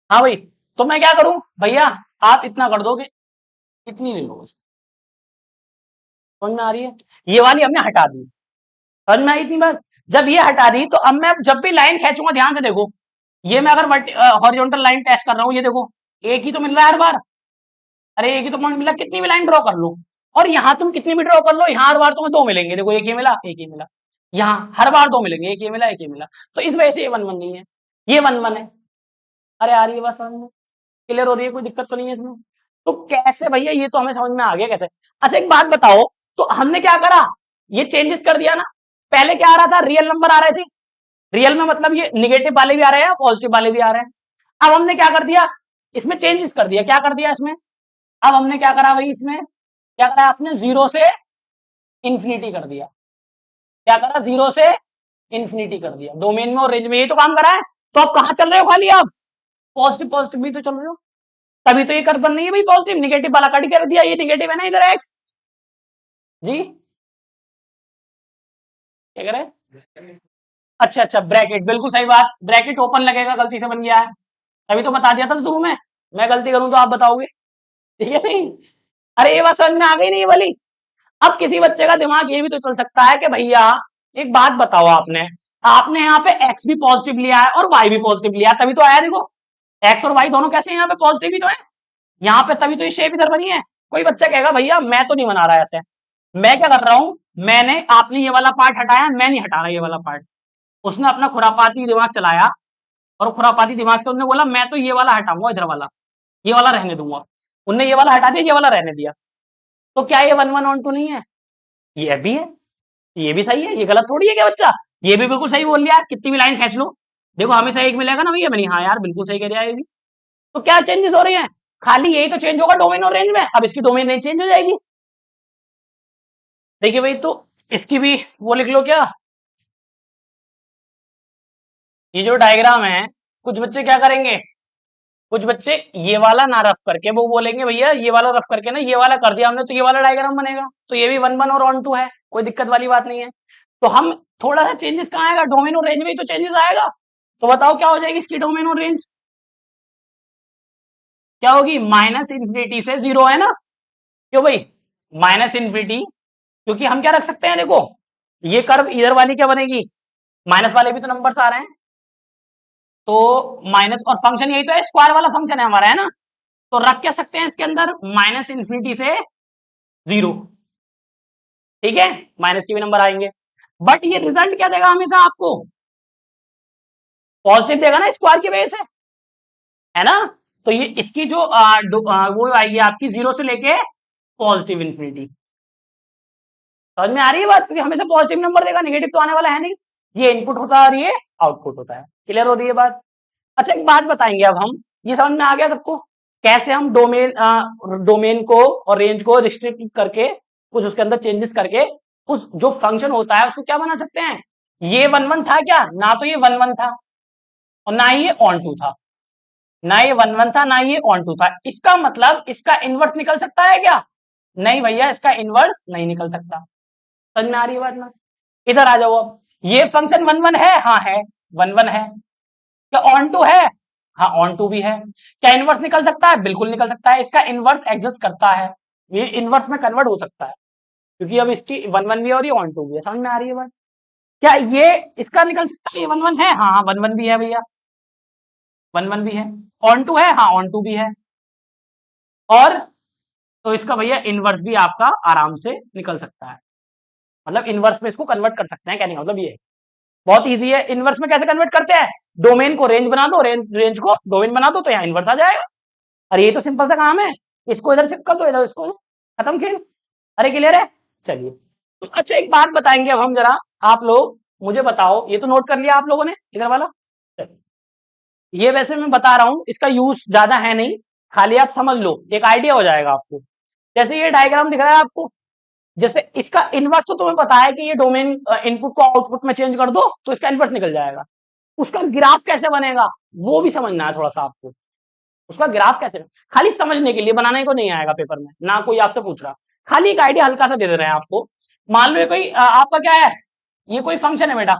हाँ भाई, तो मैं क्या करूं भैया, आप इतना कर दोगे, इतनी ले लो बस। समझ में आ रही है? ये वाली हमने हटा दी। समझ में आई इतनी बात? जब ये हटा दी तो अब मैं जब भी लाइन खींचूंगा, ध्यान से देखो, ये मैं अगर हॉरिजॉन्टल लाइन टेस्ट कर रहा हूँ, ये देखो एक ही तो मिल रहा है हर बार। अरे एक ही तो पॉइंट मिला, कितनी भी लाइन ड्रॉ कर लो। और यहाँ तुम कितनी भी ड्रॉ कर लो, यहाँ हर बार तुम्हें दो मिलेंगे। देखो एक ये मिला, एक ये मिला। यहाँ हर बार दो मिलेंगे, एक ये मिला, एक ये मिला। तो इस वजह से ये 1 1 नहीं है, ये 1 1 है। अरे आ रही है बात समझ में? क्लियर हो रही है? कोई दिक्कत तो नहीं है इसमें? तो कैसे भैया, ये तो हमें समझ में आ गया कैसे। अच्छा एक बात बताओ, तो हमने क्या करा, ये चेंजेस कर दिया ना। पहले क्या आ रहा था? रियल नंबर आ रहे थे। रियल में मतलब ये निगेटिव वाले भी आ रहे हैं, पॉजिटिव वाले भी आ रहे हैं। अब हमने क्या कर दिया, इसमें चेंजेस कर दिया। क्या कर दिया इसमें? अब हमने क्या करा भाई, इसमें क्या करा आपने, जीरो से इंफिनिटी कर दिया। क्या करा? जीरो से इंफिनिटी कर दिया। डोमेन में और रेंज में यही तो काम करा है। तो आप कहां चल रहे हो? खाली आप पॉजिटिव पॉजिटिव भी तो चल रहे हो। तभी तो ये कर्व बन नहीं है भाई पॉजिटिव। निगेटिव वाला कट कर दिया, ये निगेटिव है ना इधर एक्स। जी क्या करे? अच्छा अच्छा, ब्रैकेट, बिल्कुल सही बात, ब्रैकेट ओपन लगेगा, गलती से बन गया है। तभी तो बता दिया था शुरू में। मैं गलती करूं तो आप बताओगे, ठीक है नहीं? अरे ये बात समझ में आ गई नहीं वाली? अब किसी बच्चे का दिमाग ये भी तो चल सकता है कि भैया एक बात बताओ, आपने आपने यहाँ पे एक्स भी पॉजिटिव लिया है और वाई भी पॉजिटिव लिया है, तभी तो आया। देखो एक्स और वाई दोनों कैसे यहाँ पे पॉजिटिव ही तो है यहाँ पे, तभी तो ये शेप इधर बनी है। कोई बच्चा कहेगा भैया मैं तो नहीं बना रहा ऐसे। मैं क्या कर रहा हूं, मैंने आपने ये वाला पार्ट हटाया, मैं नहीं हटा रहा ये वाला पार्ट। उसने अपना खुरापाती दिमाग चलाया और खुरापाती दिमाग से उन्होंने बोला मैं तो ये वाला हटाऊंगा, इधर वाला, ये वाला रहने दूंगा। उनने ये वाला हटा दिया, ये वाला रहने दिया। तो क्या ये 1 1 2 नहीं है? ये भी है, ये भी सही है, ये गलत थोड़ी है क्या बच्चा? ये भी बिल्कुल सही बोल लिया, कितनी भी लाइन खींच लो, देखो हमेशा एक मिलेगा ना भैया। बनी हाँ यार, बिल्कुल सही कह रहा है ये भी। तो क्या चेंजेस हो रही हैं? खाली यही तो चेंज होगा डोमेन और रेंज में। अब इसकी डोमेन रेंज चेंज हो जाएगी। देखिए भाई, तो इसकी भी वो लिख लो क्या, ये जो डायग्राम है, कुछ बच्चे क्या करेंगे, कुछ बच्चे ये वाला ना रफ करके वो बोलेंगे भैया ये वाला रफ करके ना, ये वाला कर दिया हमने तो ये वाला डायग्राम बनेगा। तो ये भी 1 1 और ऑन टू है, कोई दिक्कत वाली बात नहीं है। तो हम थोड़ा सा चेंजेस कहाँ आएगा, डोमेन और रेंज में ही तो चेंजेस आएगा। तो बताओ क्या हो जाएगी इसकी डोमेन और रेंज? क्या होगी? माइनस इंफिनिटी से जीरो, है ना? क्यों भाई? माइनस इंफिनिटी, क्योंकि हम क्या रख सकते हैं, देखो ये कर्व इधर वाली क्या बनेगी, माइनस वाले भी तो नंबर्स आ रहे हैं। तो माइनस, और फंक्शन यही तो है, स्क्वायर वाला फंक्शन है हमारा, है ना? तो रख क्या सकते हैं इसके अंदर, माइनस इंफिनिटी से जीरो। ठीक है, माइनस के भी नंबर आएंगे। बट ये रिजल्ट क्या देगा हमेशा आपको? पॉजिटिव देगा ना, स्क्वायर की वजह से, है ना? तो ये इसकी जो वो आएगी आपकी जीरो से लेके पॉजिटिव इंफिनिटी। समझ में आ रही है बात? क्योंकि हमेशा पॉजिटिव नंबर देगा, नेगेटिव तो आने वाला है नहीं। ये इनपुट होता है और ये आउटपुट होता है। क्लियर हो रही है बात? अच्छा एक बात बताएंगे अब हम, ये समझ में आ गया सबको, कैसे हम डोमेन को और रेंज को रिस्ट्रिक्ट करके कुछ उसके अंदर चेंजेस करके उस जो फंक्शन होता है उसको क्या बना सकते हैं। ये 1 1 था क्या? ना तो ये 1 1 था और ना ही ये ऑन टू था। ना ये 1 1 था, ना ये ऑन टू था। इसका मतलब इसका इनवर्स निकल सकता है क्या? नहीं भैया, इसका इनवर्स नहीं निकल सकता। समझ में आ रही है बात ना? इधर आ जाओ अब, ये फंक्शन वन वन है, हाँ है, वन वन है। क्या ऑन टू है? हाँ ऑन टू भी है। क्या इनवर्स निकल सकता है? बिल्कुल निकल सकता है, इसका इनवर्स एग्जिस्ट करता है, ये इनवर्स में कन्वर्ट हो सकता है, क्योंकि अब इसकी वन वन भी है और ये ऑन टू भी है। समझ में आ रही है बात? क्या ये इसका निकल सकता है? ये वन वन है, हाँ हाँ वन वन भी है भैया, वन वन भी है। ऑन टू है, हाँ ऑन टू भी है। और तो इसका भैया इनवर्स भी आपका आराम से निकल सकता है, मतलब इनवर्स में इसको कन्वर्ट कर सकते हैं, कहने का मतलब ये है। बहुत इजी है। इनवर्स में कैसे कन्वर्ट करते हैं? डोमेन को रेंज बना दो, रेंज को डोमेन बना दो, तो यहाँ इनवर्स आ जाएगा। अरे ये तो सिंपल सा काम है, इसको इधर शिफ्ट कर दो, इधर इसको, खत्म खेल। अरे क्लियर है? चलिए, तो अच्छा एक बात बताएंगे अब हम जरा, आप लोग मुझे बताओ, ये तो नोट कर लिया आप लोगों ने इधर वाला। ये वैसे मैं बता रहा हूं, इसका यूज ज्यादा है नहीं, खाली आप समझ लो, एक आइडिया हो जाएगा आपको। जैसे ये डायग्राम दिख रहा है आपको, जैसे इसका इनवर्स तो तुम्हें पता है कि ये डोमेन इनपुट को आउटपुट में चेंज कर दो तो इसका इनवर्स निकल जाएगा। उसका ग्राफ कैसे बनेगा वो भी समझना है थोड़ा सा आपको। उसका ग्राफ कैसे, खाली समझने के लिए, बनाने को नहीं आएगा पेपर में, ना कोई आपसे पूछ रहा, खाली एक आइडिया हल्का सा दे दे रहे हैं आपको। मान लो ये कोई आपका क्या है, ये कोई फंक्शन है बेटा,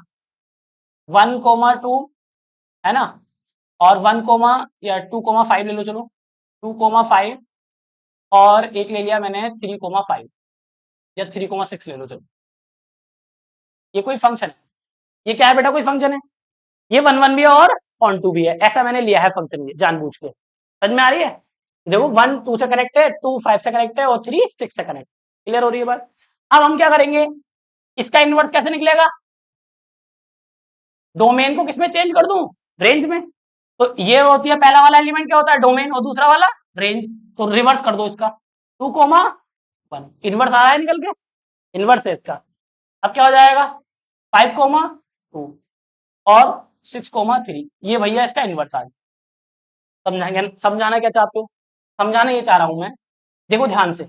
1,2 है ना, और 1, या 2,5 ले लो, चलो 2,5, और एक ले लिया मैंने 3,5 या 3,6 ले लो, चलो ये कोई फंक्शन है। ये क्या है बेटा? कोई फंक्शन है, ये वन वन भी है और ऑन टू भी है, ऐसा मैंने लिया है फंक्शन, ये जानबूझ के। समझ में आ रही है? देखो 1 2 से कनेक्ट है, 2 5 से कनेक्ट है, और 3 6 से कनेक्ट। क्लियर हो रही है बात? अब हम क्या करेंगे, इसका इनवर्स कैसे निकलेगा? डोमेन को किसमें चेंज कर दूं? रेंज में। तो ये होती है, पहला वाला एलिमेंट क्या होता है? डोमेन, और दूसरा वाला रेंज। तो रिवर्स कर दो इसका, 2,1 इनवर्स आ रहा है निकल के, इनवर्स है इसका। अब क्या हो जाएगा? 5,2 और 6,3, ये भैया इसका इनवर्स आ गया। समझाएंगे, समझाना क्या चाहते हो? समझाना ये चाह रहा हूं मैं, देखो ध्यान से,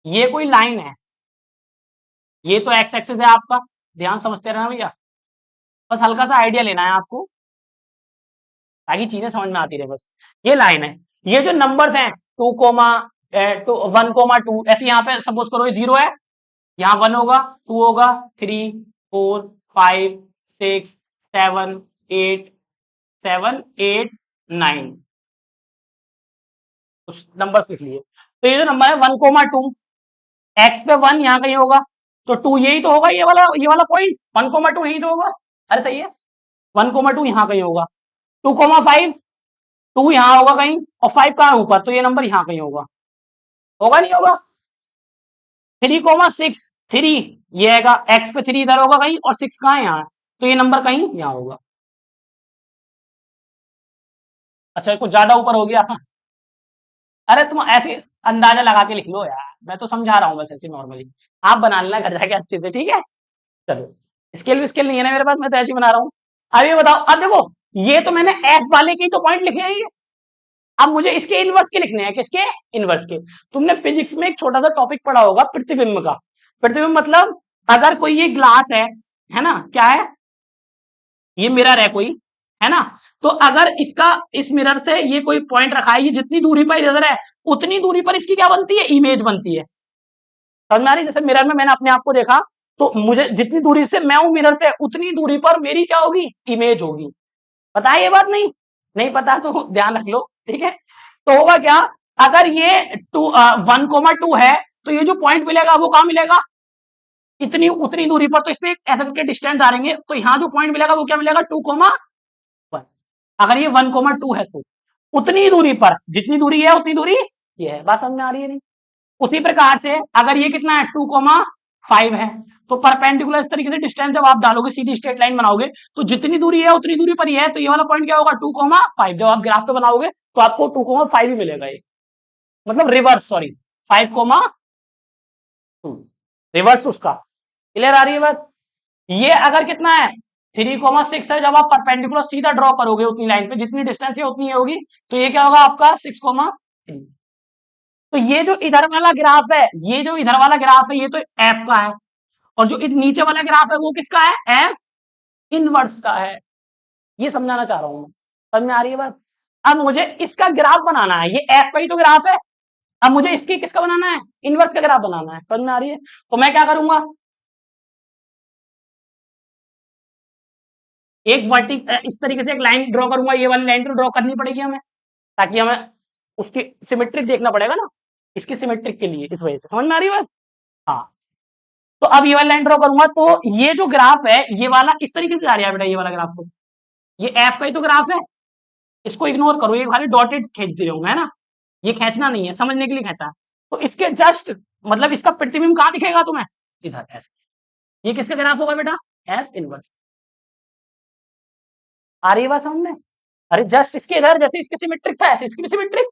ये कोई लाइन है, ये तो एक्स एक्सिस है आपका, ध्यान समझते रहना भैया, बस हल्का सा आइडिया लेना है आपको ताकि चीजें समझ में आती रहे बस। ये लाइन है, ये जो नंबर्स हैं 1,2 ऐसे, यहाँ पे सपोज करो ये 0 है, यहाँ 1 होगा, 2 होगा, 3 4 5 6 7 8 7 8 9, उस नंबर्स लिख लिए। तो ये जो नंबर है 1,2, एक्स पे 1 यहाँ कहीं होगा, तो 2 यही तो होगा, ये वाला पॉइंट 1,2 यही तो होगा। अरे सही है, 1,2 यहाँ कहीं होगा। 2,5, 2 यहाँ होगा कहीं, और 5 कहाँ है? ऊपर, तो ये नंबर यहाँ कहीं होगा, होगा नहीं होगा? 3,6, 3 ये आएगा, एक्स पे 3 इधर होगा कहीं, और 6 कहाँ है? यहाँ, तो ये नंबर कहीं यहाँ होगा। अच्छा कुछ ज्यादा ऊपर हो गया, हाँ। अरे तुम ऐसे अंदाजा लगा के लिख लो यार, मैं तो समझा रहा हूँ बस ऐसे नॉर्मली, आप बना लेना घर जाके अच्छे से, ठीक है? चलो, स्केल भी स्केल नहीं है ना मेरे पास, मैं तो ऐसे ही बना रहा हूँ। अब ये बताओ, अब देखो, ये तो मैंने एफ वाले के ही तो पॉइंट लिखे हैं ये, अब मुझे इसके इनवर्स के लिखने हैं। किसके? इनवर्स के। तुमने फिजिक्स में एक छोटा सा टॉपिक पढ़ा होगा प्रतिबिंब का। प्रतिबिंब मतलब, अगर कोई ये ग्लास है ना, क्या है, ये मिरर है कोई, है ना, तो अगर इसका, इस मिरर से ये कोई पॉइंट रखा है, ये जितनी दूरी पर इधर है उतनी दूरी पर इसकी क्या बनती है? इमेज बनती है। समझ में आ रही? जैसे मिरर में मैंने अपने आप को देखा, तो मुझे जितनी दूरी से मैं हूं मिरर से, उतनी दूरी पर मेरी क्या होगी? इमेज होगी। पता है ये बात? नहीं, नहीं पता तो ध्यान रख लो, ठीक है? तो होगा क्या, अगर ये 1,2 है, तो ये जो पॉइंट मिलेगा वो कहां मिलेगा? इतनी उतनी दूरी पर, तो इसमें ऐसे करके डिस्टेंस आ रहेंगे, तो यहाँ जो पॉइंट मिलेगा वो क्या मिलेगा? 2,1। अगर ये 1,2 है तो उतनी दूरी पर, जितनी दूरी है उतनी दूरी ये है। बात समझ में आ रही है नहीं? उसी प्रकार से अगर ये कितना है? 2,5 है, तो परपेंडिकुलर इस तरीके से डिस्टेंस जब आप डालोगे, सीधी स्ट्रेट लाइन बनाओगे, तो जितनी दूरी है उतनी दूरी पर ही है, तो ये वाला पॉइंट क्या होगा? 2,5। जब आप ग्राफ पे बनाओगे तो आपको 2,5 ही मिलेगा, ये मतलब रिवर्स, सॉरी 5,2 रिवर्स उसका। क्लियर आ रही है बात? ये अगर कितना है? 3,6 है, जब आप परपेंडिकुलर सीधा ड्रॉ करोगे उतनी लाइन पे, जितनी डिस्टेंस है उतनी होगी, तो ये क्या होगा आपका? 6,3। तो ये जो इधर वाला ग्राफ है, ये जो इधर वाला ग्राफ है, ये तो एफ का है, और जो नीचे वाला ग्राफ है वो किसका है? एफ इनवर्स का है। ये समझाना चाह रहा हूं मैं। समझ में आ रही है बात? अब मुझे इसका ग्राफ बनाना है, ये एफ का ही तो ग्राफ है, अब मुझे इसकी किसका बनाना है, इनवर्स का ग्राफ बनाना है, समझ में आ रही है। तो मैं क्या करूंगा, एक वर्टी इस तरीके से एक लाइन ड्रॉ करूंगा, ये वाली लाइन तो ड्रॉ करनी पड़ेगी हमें, ताकि हमें उसकी सिमेट्रिक देखना पड़ेगा ना, इसकी सिमेट्रिक के लिए, इस वजह से, समझ में आ रही है बात। हाँ, तो अब ये वाली लाइन ड्रॉ करूंगा, तो ये जो ग्राफ है ये वाला इस तरीके से जा रहा है बेटा, ये वाला ग्राफ, तो ये एफ का ही तो ग्राफ है, इसको इग्नोर करो, ये खाली डॉटेड खींच दे रहा हूं, है ना, ये खींचना नहीं है, समझने के लिए खींचा है। तो इसके जस्ट मतलब इसका प्रतिबिंब कहां दिखेगा तुम्हें, इधर ऐसे, ये किसका ग्राफ होगा बेटा, एफ इनवर्स। आ रही है बात समझ में, अरे जस्ट इसके इधर जैसे इसकी सिमेट्रिक था ऐसे इसकी भी सिमेट्रिक,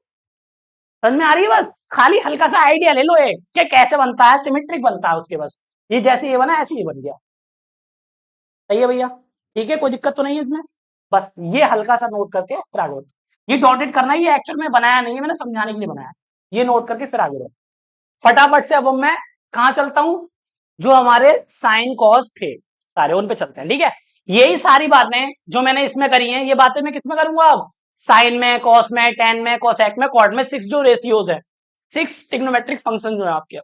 समझ में आ रही है बात। खाली हल्का सा आइडिया ले लो एक कि कैसे बनता है, सिमेट्रिक बनता है उसके, बस ये जैसे ये बना ऐसे ही बन गया, सही है भैया, ठीक है, कोई दिक्कत तो नहीं है इसमें, बस ये हल्का सा नोट करके फिर आगे बढ़ो। ये डॉटेड करना, ये एक्चुअल में बनाया नहीं है, मैंने समझाने के लिए बनाया, ये नोट करके फिर आगे बढ़ो फटाफट से। अब मैं कहां चलता हूं, जो हमारे साइन कॉस थे सारे उन पे चलते हैं, ठीक है। यही सारी बातें जो मैंने इसमें करी हैं, ये बातें मैं किसमें करूंगा अब, साइन में, कॉस में, टेन में, कोसेक में, कॉट में, 6 जो रेशियोज है, 6 ट्रिग्नोमेट्रिक फंक्शन जो है आपके,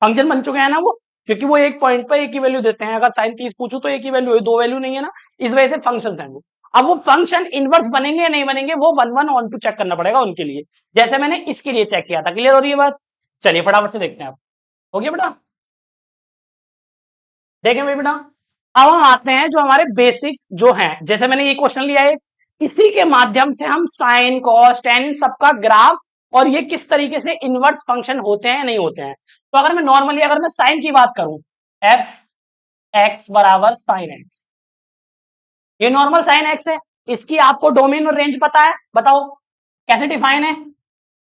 फंक्शन बन चुके हैं ना वो, क्योंकि वो एक पॉइंट पर एक ही वैल्यू देते हैं, अगर साइन 30 पूछू तो एक ही वैल्यू है, दो वैल्यू नहीं है ना, इस वजह से फंक्शन है वो। अब वो फंक्शन इनवर्स बनेंगे या नहीं बनेंगे, वो 1 1 ऑन टू चेक करना पड़ेगा उनके लिए, जैसे मैंने इसके लिए चेक किया था। क्लियर हो रही है बात, चलिए फटाफट से देखते हैं आप, हो गया बेटा, देखें भाई बेटा। अब हम आते हैं जो हमारे बेसिक जो हैं, जैसे मैंने ये क्वेश्चन लिया है, इसी के माध्यम से हम साइन कॉस टेन सबका ग्राफ, और ये किस तरीके से इनवर्स फंक्शन होते हैं नहीं होते हैं। तो अगर मैं नॉर्मली अगर मैं साइन की बात करूं, एफ एक्स बराबर साइन एक्स, ये नॉर्मल साइन एक्स है, इसकी आपको डोमेन और रेंज पता है, बताओ कैसे डिफाइन है,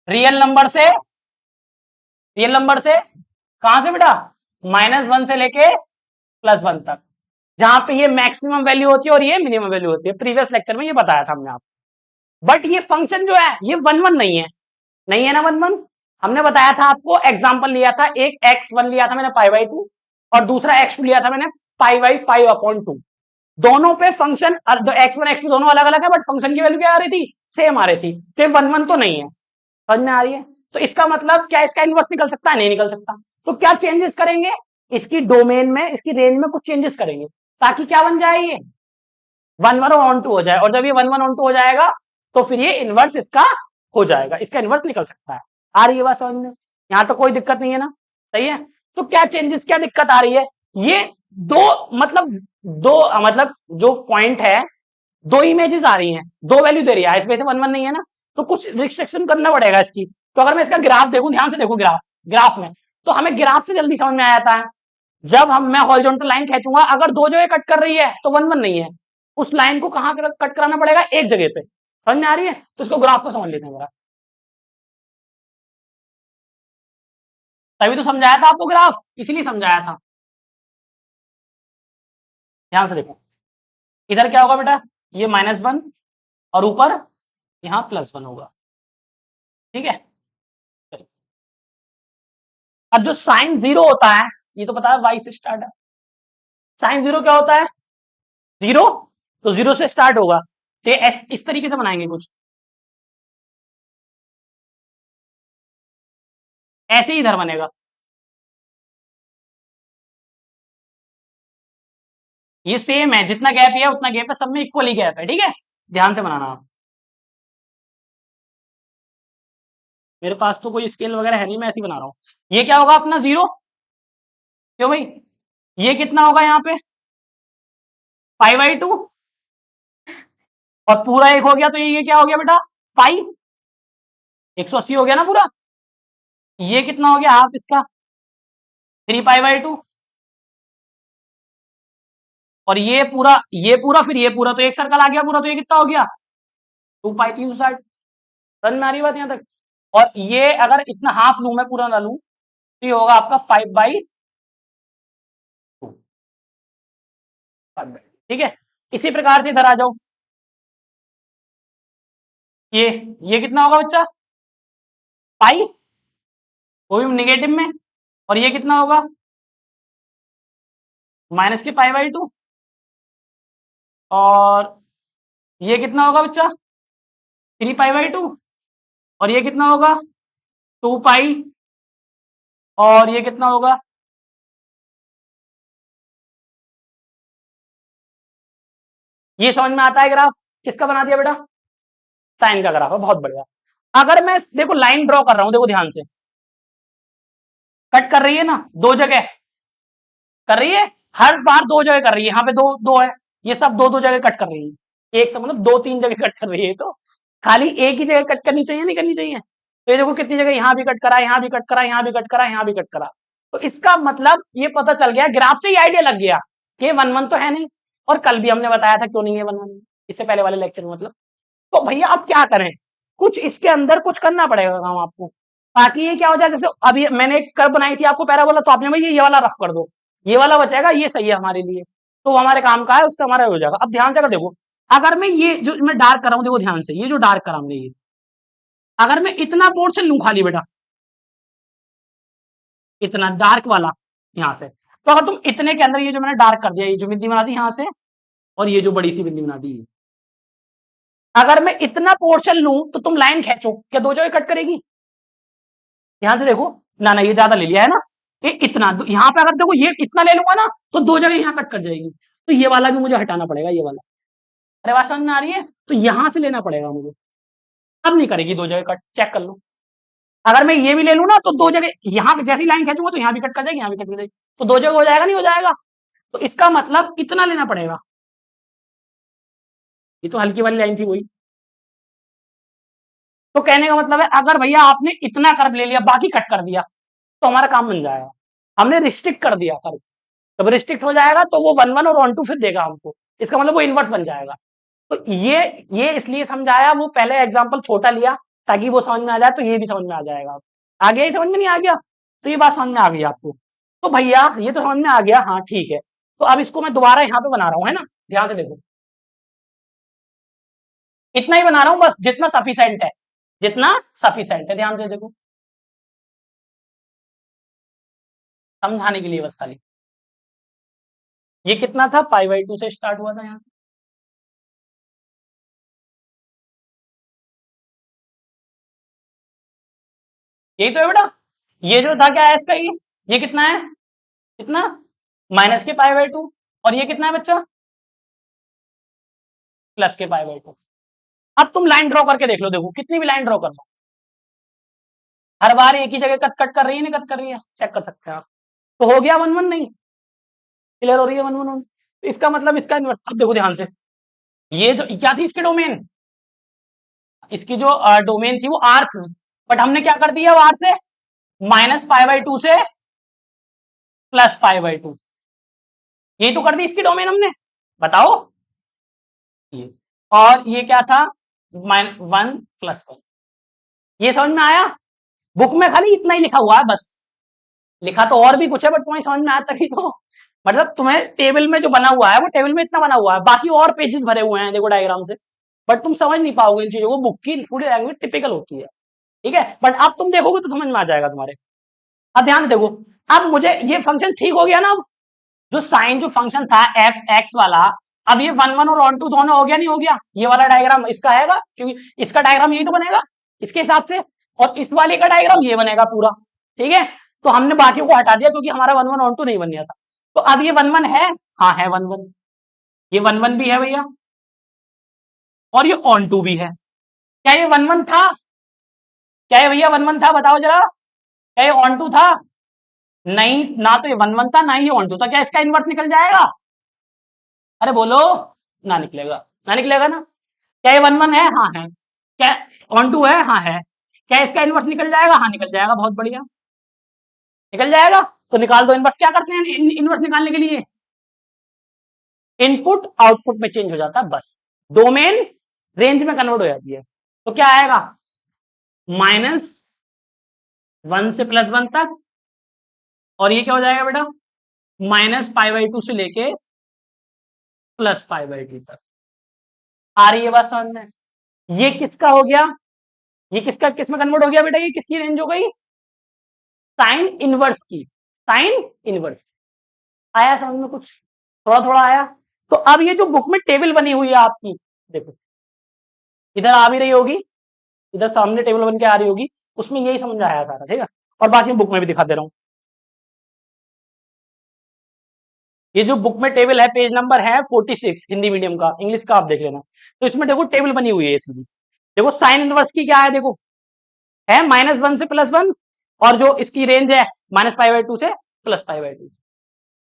रियल नंबर से, रियल नंबर से कहां से बेटा, -1 से लेके +1 तक, जहां पे ये मैक्सिमम वैल्यू होती है और ये मिनिमम वैल्यू होती है, प्रीवियस लेक्चर में ये बताया था हमने आपको। बट ये फंक्शन जो है ये 1 1 नहीं है, नहीं है ना 1 1, हमने बताया था आपको, एग्जांपल लिया था, एक x1 लिया था मैंने π/2, और दूसरा x2 लिया था मैंने π/5/2, दोनों पे फंक्शन x1 x2 दोनों अलग अलग है, बट फंक्शन की वैल्यू क्या आ रही थी, सेम आ रही थी, तो 1 1 तो नहीं है, समझ में आ रही है। तो इसका मतलब क्या, इसका इनवर्स निकल सकता है, नहीं निकल सकता। तो क्या चेंजेस करेंगे, इसकी डोमेन में, इसकी रेंज में कुछ चेंजेस करेंगे, ताकि क्या बन जाए, ये 1 1 ऑन टू हो जाए, और जब ये 1 1 ऑन टू हो जाएगा तो फिर ये इनवर्स इसका हो जाएगा, इसका इनवर्स निकल सकता है। आ रही है बात समझ में, यहां तो कोई दिक्कत नहीं है ना, सही है। तो क्या चेंजेस, क्या दिक्कत आ रही है, ये दो मतलब दो मतलब जो पॉइंट है, दो इमेजेस आ रही हैं, दो वैल्यू दे रही है, इस वजह से 1 1 नहीं है ना, तो कुछ रिस्ट्रिक्शन करना पड़ेगा इसकी। तो अगर मैं इसका ग्राफ देखूं, ध्यान से देखो ग्राफ, ग्राफ में तो हमें ग्राफ से जल्दी समझ में आ जाता है। जब मैं हॉरिजॉन्टल लाइन खींचूंगा, अगर दो जगह कट कर रही है तो 1 1 नहीं है, उस लाइन को कहां कट कराना पड़ेगा, एक जगह पे, समझ में आ रही है। तो इसको ग्राफ को समझ लेते हैं जरा, तभी तो समझाया था आपको ग्राफ, इसीलिए समझाया था, ध्यान से देखो। इधर क्या होगा बेटा, ये -1, और ऊपर यहाँ +1 होगा, ठीक है। अब जो साइन 0 होता है, ये तो पता है y से स्टार्ट है, साइन 0 क्या होता है, 0, तो 0 से स्टार्ट होगा, तो ये इस तरीके से बनाएंगे कुछ, ऐसे ही इधर बनेगा, ये सेम है, जितना गैप है उतना गैप है, सब में इक्वली गैप है, ठीक है, ध्यान से बनाना आप। मेरे पास तो कोई स्केल वगैरह है नहीं, मैं ऐसे ही बना रहा हूँ। ये क्या होगा अपना 0, क्यों भाई, ये कितना होगा यहाँ पे, π/2, और पूरा एक हो गया, तो ये क्या हो गया बेटा, पाई, 180 हो गया ना पूरा। ये कितना हो गया हाफ इसका, 3π/2, और ये पूरा फिर ये पूरा, तो एक सर्कल आ गया पूरा, तो ये कितना हो गया, 2π 360, समझ में आ रही बात यहाँ तक। और ये अगर इतना हाफ लू मैं, पूरा ना लू, तो ये होगा आपका 5/2, ठीक है। इसी प्रकार से इधर आ जाओ, ये ये कितना होगा बच्चा, पाई, वो भी निगेटिव में, और ये कितना होगा, -π/2, और ये कितना होगा बच्चा, 3π/2, और ये कितना होगा, 2 पाई, और ये कितना होगा, ये समझ में आता है ग्राफ किसका बना दिया बेटा, साइन का ग्राफ है, बहुत बढ़िया। अगर मैं देखो लाइन ड्रॉ कर रहा हूं, देखो ध्यान से, कट कर रही है ना दो जगह, कर रही है, हर बार दो जगह कर रही है, यहाँ पे दो दो है, ये सब दो दो जगह कट कर रही है, एक से मतलब दो तीन जगह कट कर रही है, तो खाली एक ही जगह कट करनी चाहिए, नहीं करनी चाहिए। तो ये देखो कितनी जगह यहाँ भी कट करा, यहाँ भी कट करा, यहाँ भी कट करा, यहाँ भी कट करा। तो इसका मतलब ये पता चल गया, ग्राफ से ही आइडिया लग गया कि 1 1 तो है नहीं, और कल भी हमने बताया था क्यों नहीं है 1 1, इससे पहले वाले लेक्चर में मतलब। तो भैया अब क्या करें, कुछ इसके अंदर कुछ करना पड़ेगा काम आपको, ताकि ये क्या हो जाए, जैसे अभी मैंने एक कर्व बनाई थी आपको पैराबोला, तो आपने भाई ये वाला रफ कर दो, ये वाला बचेगा, ये सही है हमारे लिए, तो वो हमारे काम का है, उससे हमारा हो जाएगा। अब ध्यान से अगर देखो, अगर मैं ये जो मैं डार्क कर रहा हूं, देखो ध्यान से, ये जो डार्क करा हमने ये, अगर मैं इतना पोर्शन लूं खाली बेटा, इतना डार्क वाला यहां से, तो अगर तुम इतने के अंदर ये जो मैंने डार्क कर दिया, ये जो बिंदी बना दी यहां से, और ये जो बड़ी सी बिंदी बना दी, अगर मैं इतना पोर्शन लूं तो तुम लाइन खींचो, क्या दो जगह कट करेगी, ध्यान से देखो, ना ना ये ज्यादा ले लिया है ना, ये इतना, यहाँ पे अगर देखो ये इतना ले लूंगा ना, तो दो जगह यहाँ कट कर जाएगी, तो ये वाला भी मुझे हटाना पड़ेगा, ये वाला। अरे बात समझ में आ रही है, तो यहां से लेना पड़ेगा मुझे, अब नहीं करेगी दो जगह कट, चेक कर लो। अगर मैं ये भी ले लूं ना, तो दो जगह यहाँ जैसी लाइन खींचूंगा तो यहाँ भी कट कर जाएगी, यहाँ भी कट कर जाएगी, तो दो जगह हो जाएगा, नहीं हो जाएगा, तो इसका मतलब इतना लेना पड़ेगा, ये तो हल्की वाली लाइन थी वही। तो कहने का मतलब है, अगर भैया आपने इतना कर्व ले लिया, बाकी कट कर दिया, तो हमारा काम बन जाएगा, हमने रिस्ट्रिक्ट कर दिया कर्व, जब रिस्ट्रिक्ट हो जाएगा तो वो 1 1 और 1 2 फिर देगा हमको, इसका मतलब वो इनवर्स बन जाएगा। तो ये इसलिए समझाया, वो पहले एग्जांपल छोटा लिया ताकि वो समझ में आ जाए, तो ये भी समझ में आ जाएगा। आ गया, ही समझ में नहीं आ गया, तो ये बात समझ में आ गई आपको। तो भैया ये तो समझ में आ गया, हाँ ठीक है। तो अब इसको मैं दोबारा यहाँ पे बना रहा हूँ, है ना, ध्यान से देखो, इतना ही बना रहा हूँ बस, जितना सफिशिएंट है, जितना सफिशिएंट है, ध्यान से देखो, समझाने के लिए बस खाली। ये कितना था, π/2 से स्टार्ट हुआ था यहाँ, यही तो है बेटा, ये जो था क्या है इसका, ये कितना है, कितना, -के π/2, और ये कितना है बच्चा, +के π/2। अब तुम लाइन ड्रॉ करके देख लो, देखो कितनी भी लाइन ड्रॉ कर लो, हर बार एक ही जगह कट कट कर रही है, नहीं कट कर रही है, चेक कर सकते हैं आप। तो हो गया 1 1, नहीं क्लियर हो रही है 1 1 1, इसका मतलब इसका इनवर्स। अब देखो ध्यान से, ये जो क्या थी इसकी डोमेन, इसकी जो डोमेन थी वो आर थी, बट हमने क्या कर दिया, आर से -π/2 से +π/2, यही तो कर दी इसकी डोमेन हमने, बताओ, ये, और ये क्या था, -1 + 1, ये समझ में आया। बुक में खाली इतना ही लिखा हुआ है बस, लिखा तो और भी कुछ है, बट तुम्हें समझ में आया तभी तो, मतलब तुम्हें टेबल में जो बना हुआ है वो टेबल में इतना बना हुआ है, बाकी और पेजेस भरे हुए हैं देखो डायग्राम से, बट तुम समझ नहीं पाओगे इन चीजों को, बुक की पूरी लैंग्वेज टिपिकल होती है, ठीक है, बट अब तुम देखोगे तो समझ में आ जाएगा तुम्हारे। अब ध्यान से देखो, अब मुझे ये फंक्शन ठीक हो गया ना, अब जो साइन जो फंक्शन था एफ एक्स वाला, अब ये 1 1 और 1 2 दोनों हो गया, नहीं हो गया, ये वाला डायग्राम इसका है, क्योंकि इसका डायग्राम यही तो बनेगा इसके हिसाब से, और इस वाले का डायग्राम ये बनेगा पूरा, ठीक है। तो हमने बाकियों को हटा दिया क्योंकि हमारा 1 1 1 2 नहीं बन गया था। तो अब ये 1 1 है, हाँ है 1 1, ये 1 1 भी है भैया, और ये ऑन टू भी है। क्या ये 1 1 था, क्या ये भैया 1 1 था, बताओ जरा, क्या ये ऑन टू था, नहीं ना, तो ये 1 1 था ना ही ऑन टू था, क्या इसका इनवर्स निकल जाएगा, अरे बोलो, ना निकलेगा, ना निकलेगा ना, क्या ये 1 1 है, हाँ है, क्या ऑन टू है, हाँ है, क्या इसका इनवर्स निकल जाएगा, हाँ निकल जाएगा, बहुत बढ़िया, निकल जाएगा। तो निकाल दो इनवर्स, क्या करते हैं इनवर्स निकालने के लिए, इनपुट आउटपुट में चेंज हो जाता है बस, डोमेन रेंज में कन्वर्ट हो जाती है। तो क्या आएगा, -1 से +1 तक, और ये क्या हो जाएगा बेटा, -π/2 से लेके +π/2 तक। आ रही है बात समझ में, ये किसका हो गया, ये किसका किसमें कन्वर्ट हो गया बेटा, ये किसकी रेंज हो गई, साइन इनवर्स की, साइन इनवर्स। आया समझ में कुछ, थोड़ा थोड़ा आया। तो अब ये जो बुक में टेबल बनी हुई है आपकी, देखो इधर आ भी रही होगी, इधर सामने टेबल बन के आ रही होगी, उसमें यही समझ आया सारा, ठीक है। और बाकी बुक में भी दिखा दे रहा हूँ, ये जो बुक में टेबल है पेज नंबर है 46 हिंदी मीडियम का, इंग्लिश का आप देख लेना। तो इसमें देखो टेबल बनी हुई है इसमें, देखो साइन इनवर्स की क्या है, देखो है -1 से +1, और जो इसकी रेंज है -π/2 से +π/2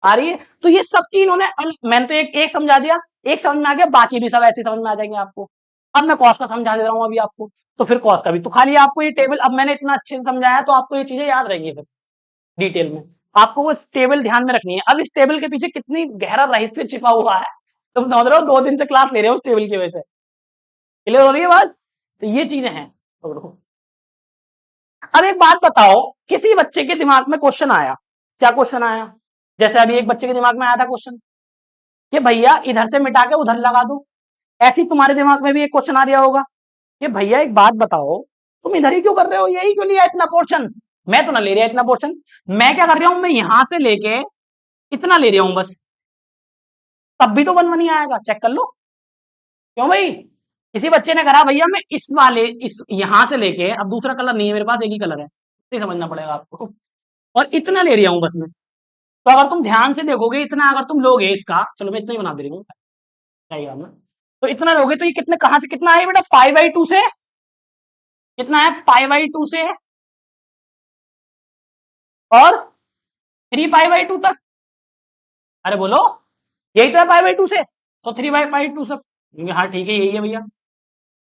आ रही है। तो ये सब की इन्होंने मैंने तो एक समझा दिया, एक समझ में आ गया, बाकी भी सब ऐसे समझ में आ जाएंगे आपको। अब मैं कॉस का समझा दे रहा हूं अभी आपको, तो फिर कॉस का भी तो खाली आपको ये टेबल, अब मैंने इतना अच्छे से समझाया तो आपको ये चीजें याद रहेंगी फिर डिटेल में। आपको वो टेबल ध्यान में रखनी है। अब इस टेबल के पीछे कितनी गहरा रहस्य छिपा हुआ है, तुम समझ रहे हो, 2 दिन से क्लास ले रहे हो उस टेबल की वजह से। क्लियर हो रही है बात? तो ये चीजें हैं। अब एक बात बताओ, किसी बच्चे के दिमाग में क्वेश्चन आया, क्या क्वेश्चन आया, जैसे अभी एक बच्चे के दिमाग में आया था क्वेश्चन कि भैया इधर से मिटा के उधर लगा दो। ऐसी तुम्हारे दिमाग में भी एक क्वेश्चन आ रहा होगा कि भैया एक बात बताओ, तुम इधर ही क्यों कर रहे हो, यही क्यों लिया इतना पोर्शन, मैं तो ना ले रहा इतना पोर्शन, मैं क्या कर रहा हूं, मैं यहां से लेके इतना ले रहा हूं बस, तब भी तो 1 1 ही आएगा, चेक कर लो। क्यों भाई, किसी बच्चे ने कहा भैया मैं इस वाले इस यहां से लेके, अब दूसरा कलर नहीं है मेरे पास, एक ही कलर है, इसे समझना पड़ेगा आपको, और इतना ले रहा हूं बस मैं। तो अगर तुम ध्यान से देखोगे, इतना अगर तुम लोगे इसका, चलो मैं इतना ही बना दे रही हूँ डायग्राम में, तो इतना लोगे तो ये कितने, कहां से कितना है बेटा, π/2 से, कितना है π/2 से, और 3π/2 तक, अरे बोलो, यही तो है π/2 से, तो 3π/2 सब, हाँ ठीक है यही है भैया।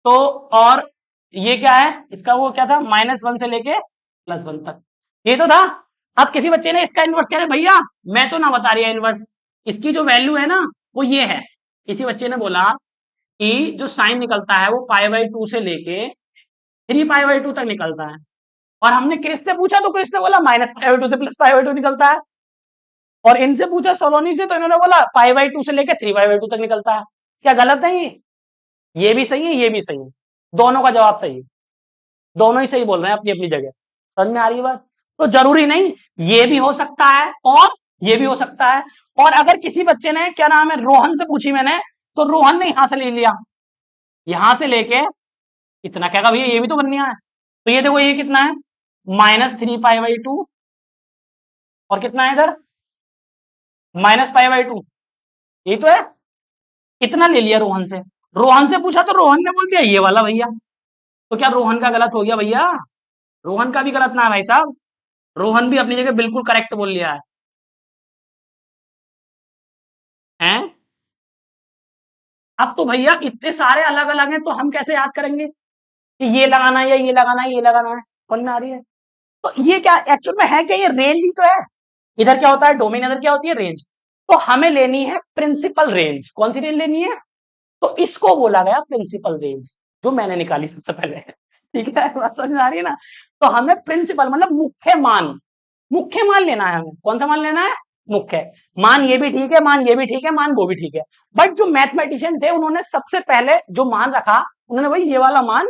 तो और ये क्या है, इसका वो क्या था, -1 से लेके +1 तक, ये तो था। अब किसी बच्चे ने इसका इनवर्स कह रहे भैया मैं तो ना बता रही है इनवर्स, इसकी जो वैल्यू है ना वो ये है। किसी बच्चे ने बोला कि जो साइन निकलता है वो π/2 से लेके 3π/2 तक निकलता है, और हमने क्रिस से पूछा तो क्रिस ने बोला -π/2 से +π/2 निकलता है, और इनसे पूछा सोलोनी से तो इन्होंने बोला π/2 से लेके 3π/2 तक निकलता है। क्या गलत है ये भी सही है, ये भी सही है, दोनों का जवाब सही है, दोनों ही सही बोल रहे हैं अपनी अपनी जगह। समझ में आ रही है बात? तो जरूरी नहीं, ये भी हो सकता है और ये भी हो सकता है। और अगर किसी बच्चे ने, क्या नाम है, रोहन से पूछी मैंने, तो रोहन ने यहां से ले लिया, यहां से लेके इतना, क्या भैया ये भी तो बननिया है, तो ये देखो ये कितना है, -3π/2, और कितना है इधर -π/2, यही तो है। इतना ले लिया रोहन से, रोहन से पूछा तो रोहन ने बोल दिया ये वाला भैया, तो क्या रोहन का गलत हो गया भैया? रोहन का भी गलत ना है भाई साहब, रोहन भी अपनी जगह बिल्कुल करेक्ट बोल लिया है, हैं? अब तो भैया इतने सारे अलग अलग हैं, तो हम कैसे याद करेंगे कि ये लगाना है या ये लगाना है, ये लगाना है, समझ में आ रही है? तो ये क्या एक्चुअल में है, क्या ये रेंज ही तो है, इधर क्या होता है डोमेन, इधर क्या होती है रेंज। तो हमें लेनी है प्रिंसिपल रेंज, कौन सी रेंज लेनी है, तो इसको बोला गया प्रिंसिपल रेंज, जो मैंने निकाली सबसे पहले। ठीक है, बात समझ में आ रही है ना? तो हमें प्रिंसिपल मतलब मुख्य मान, मुख्य मान लेना है, हमें कौन सा मान लेना है, मुख्य मान। ये भी ठीक है, मान ये भी ठीक है, मान वो भी ठीक है, बट जो मैथमेटिशियन थे उन्होंने सबसे पहले जो मान रखा, उन्होंने भाई ये वाला मान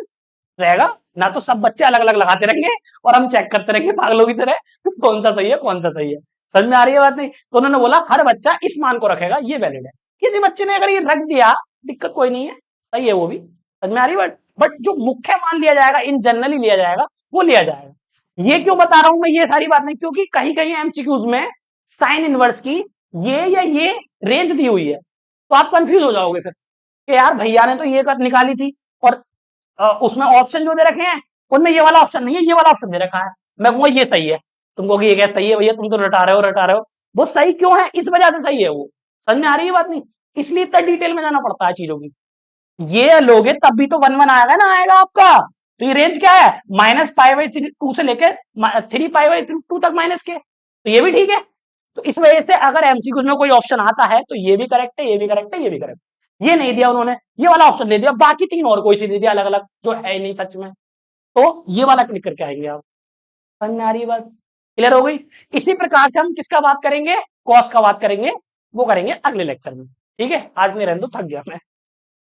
रहेगा, ना तो सब बच्चे अलग अलग लगाते रहेंगे और हम चेक करते रहेंगे पागलों की तरह कौन सा सही है कौन सा सही है। समझ में आ रही है बात नहीं? तो उन्होंने बोला हर बच्चा इस मान को रखेगा, ये वैलिड है। किसी बच्चे ने अगर ये रख दिया, दिक्कत कोई नहीं है, सही है वो भी। समझ में आ रही है? बट जो मुख्य मान लिया जाएगा, इन जनरली लिया जाएगा, वो लिया जाएगा। ये क्यों बता रहा हूं मैं ये सारी बात नहीं, क्योंकि कहीं कहीं एमसीक्यूज में साइन इनवर्स की ये या ये रेंज दी हुई है, तो आप कंफ्यूज हो जाओगे फिर कि यार भैया ने तो ये कर निकाली थी, और उसमें ऑप्शन जो दे रखे हैं उनमें ये वाला ऑप्शन नहीं है, ये वाला ऑप्शन दे रखा है। मैं कहूंगा ये सही है, तुम कहोगे ये क्या सही है भैया, तुम तो रटा रहे हो रटा रहे हो। वो सही क्यों है, इस वजह से सही है वो। समझ में आ रही है बात नहीं? इसलिए इतना डिटेल में जाना पड़ता है चीजों की। ये लोगे तब भी तो 1 1 आएगा ना, आएगा आपका। तो ये रेंज क्या है, -π/2 से लेके 3π/2 तक माइनस के, तो ये भी ठीक है। तो इस वजह से अगर एमसीक्यू में कोई ऑप्शन आता है तो ये भी करेक्ट है, ये भी करेक्ट है, ये भी करेक्ट। ये नहीं दिया उन्होंने, ये वाला ऑप्शन दे दिया, बाकी 3 और कोई सी दे दिया अलग अलग, जो है नहीं सच में, तो ये वाला क्लिक करके आएंगे आप। समझ में आ रही है बात? क्लियर हो गई? इसी प्रकार से हम किसका बात करेंगे, कॉस का बात करेंगे, वो करेंगे अगले लेक्चर में। ठीक है, आज में रहने दो, थक गया मैं।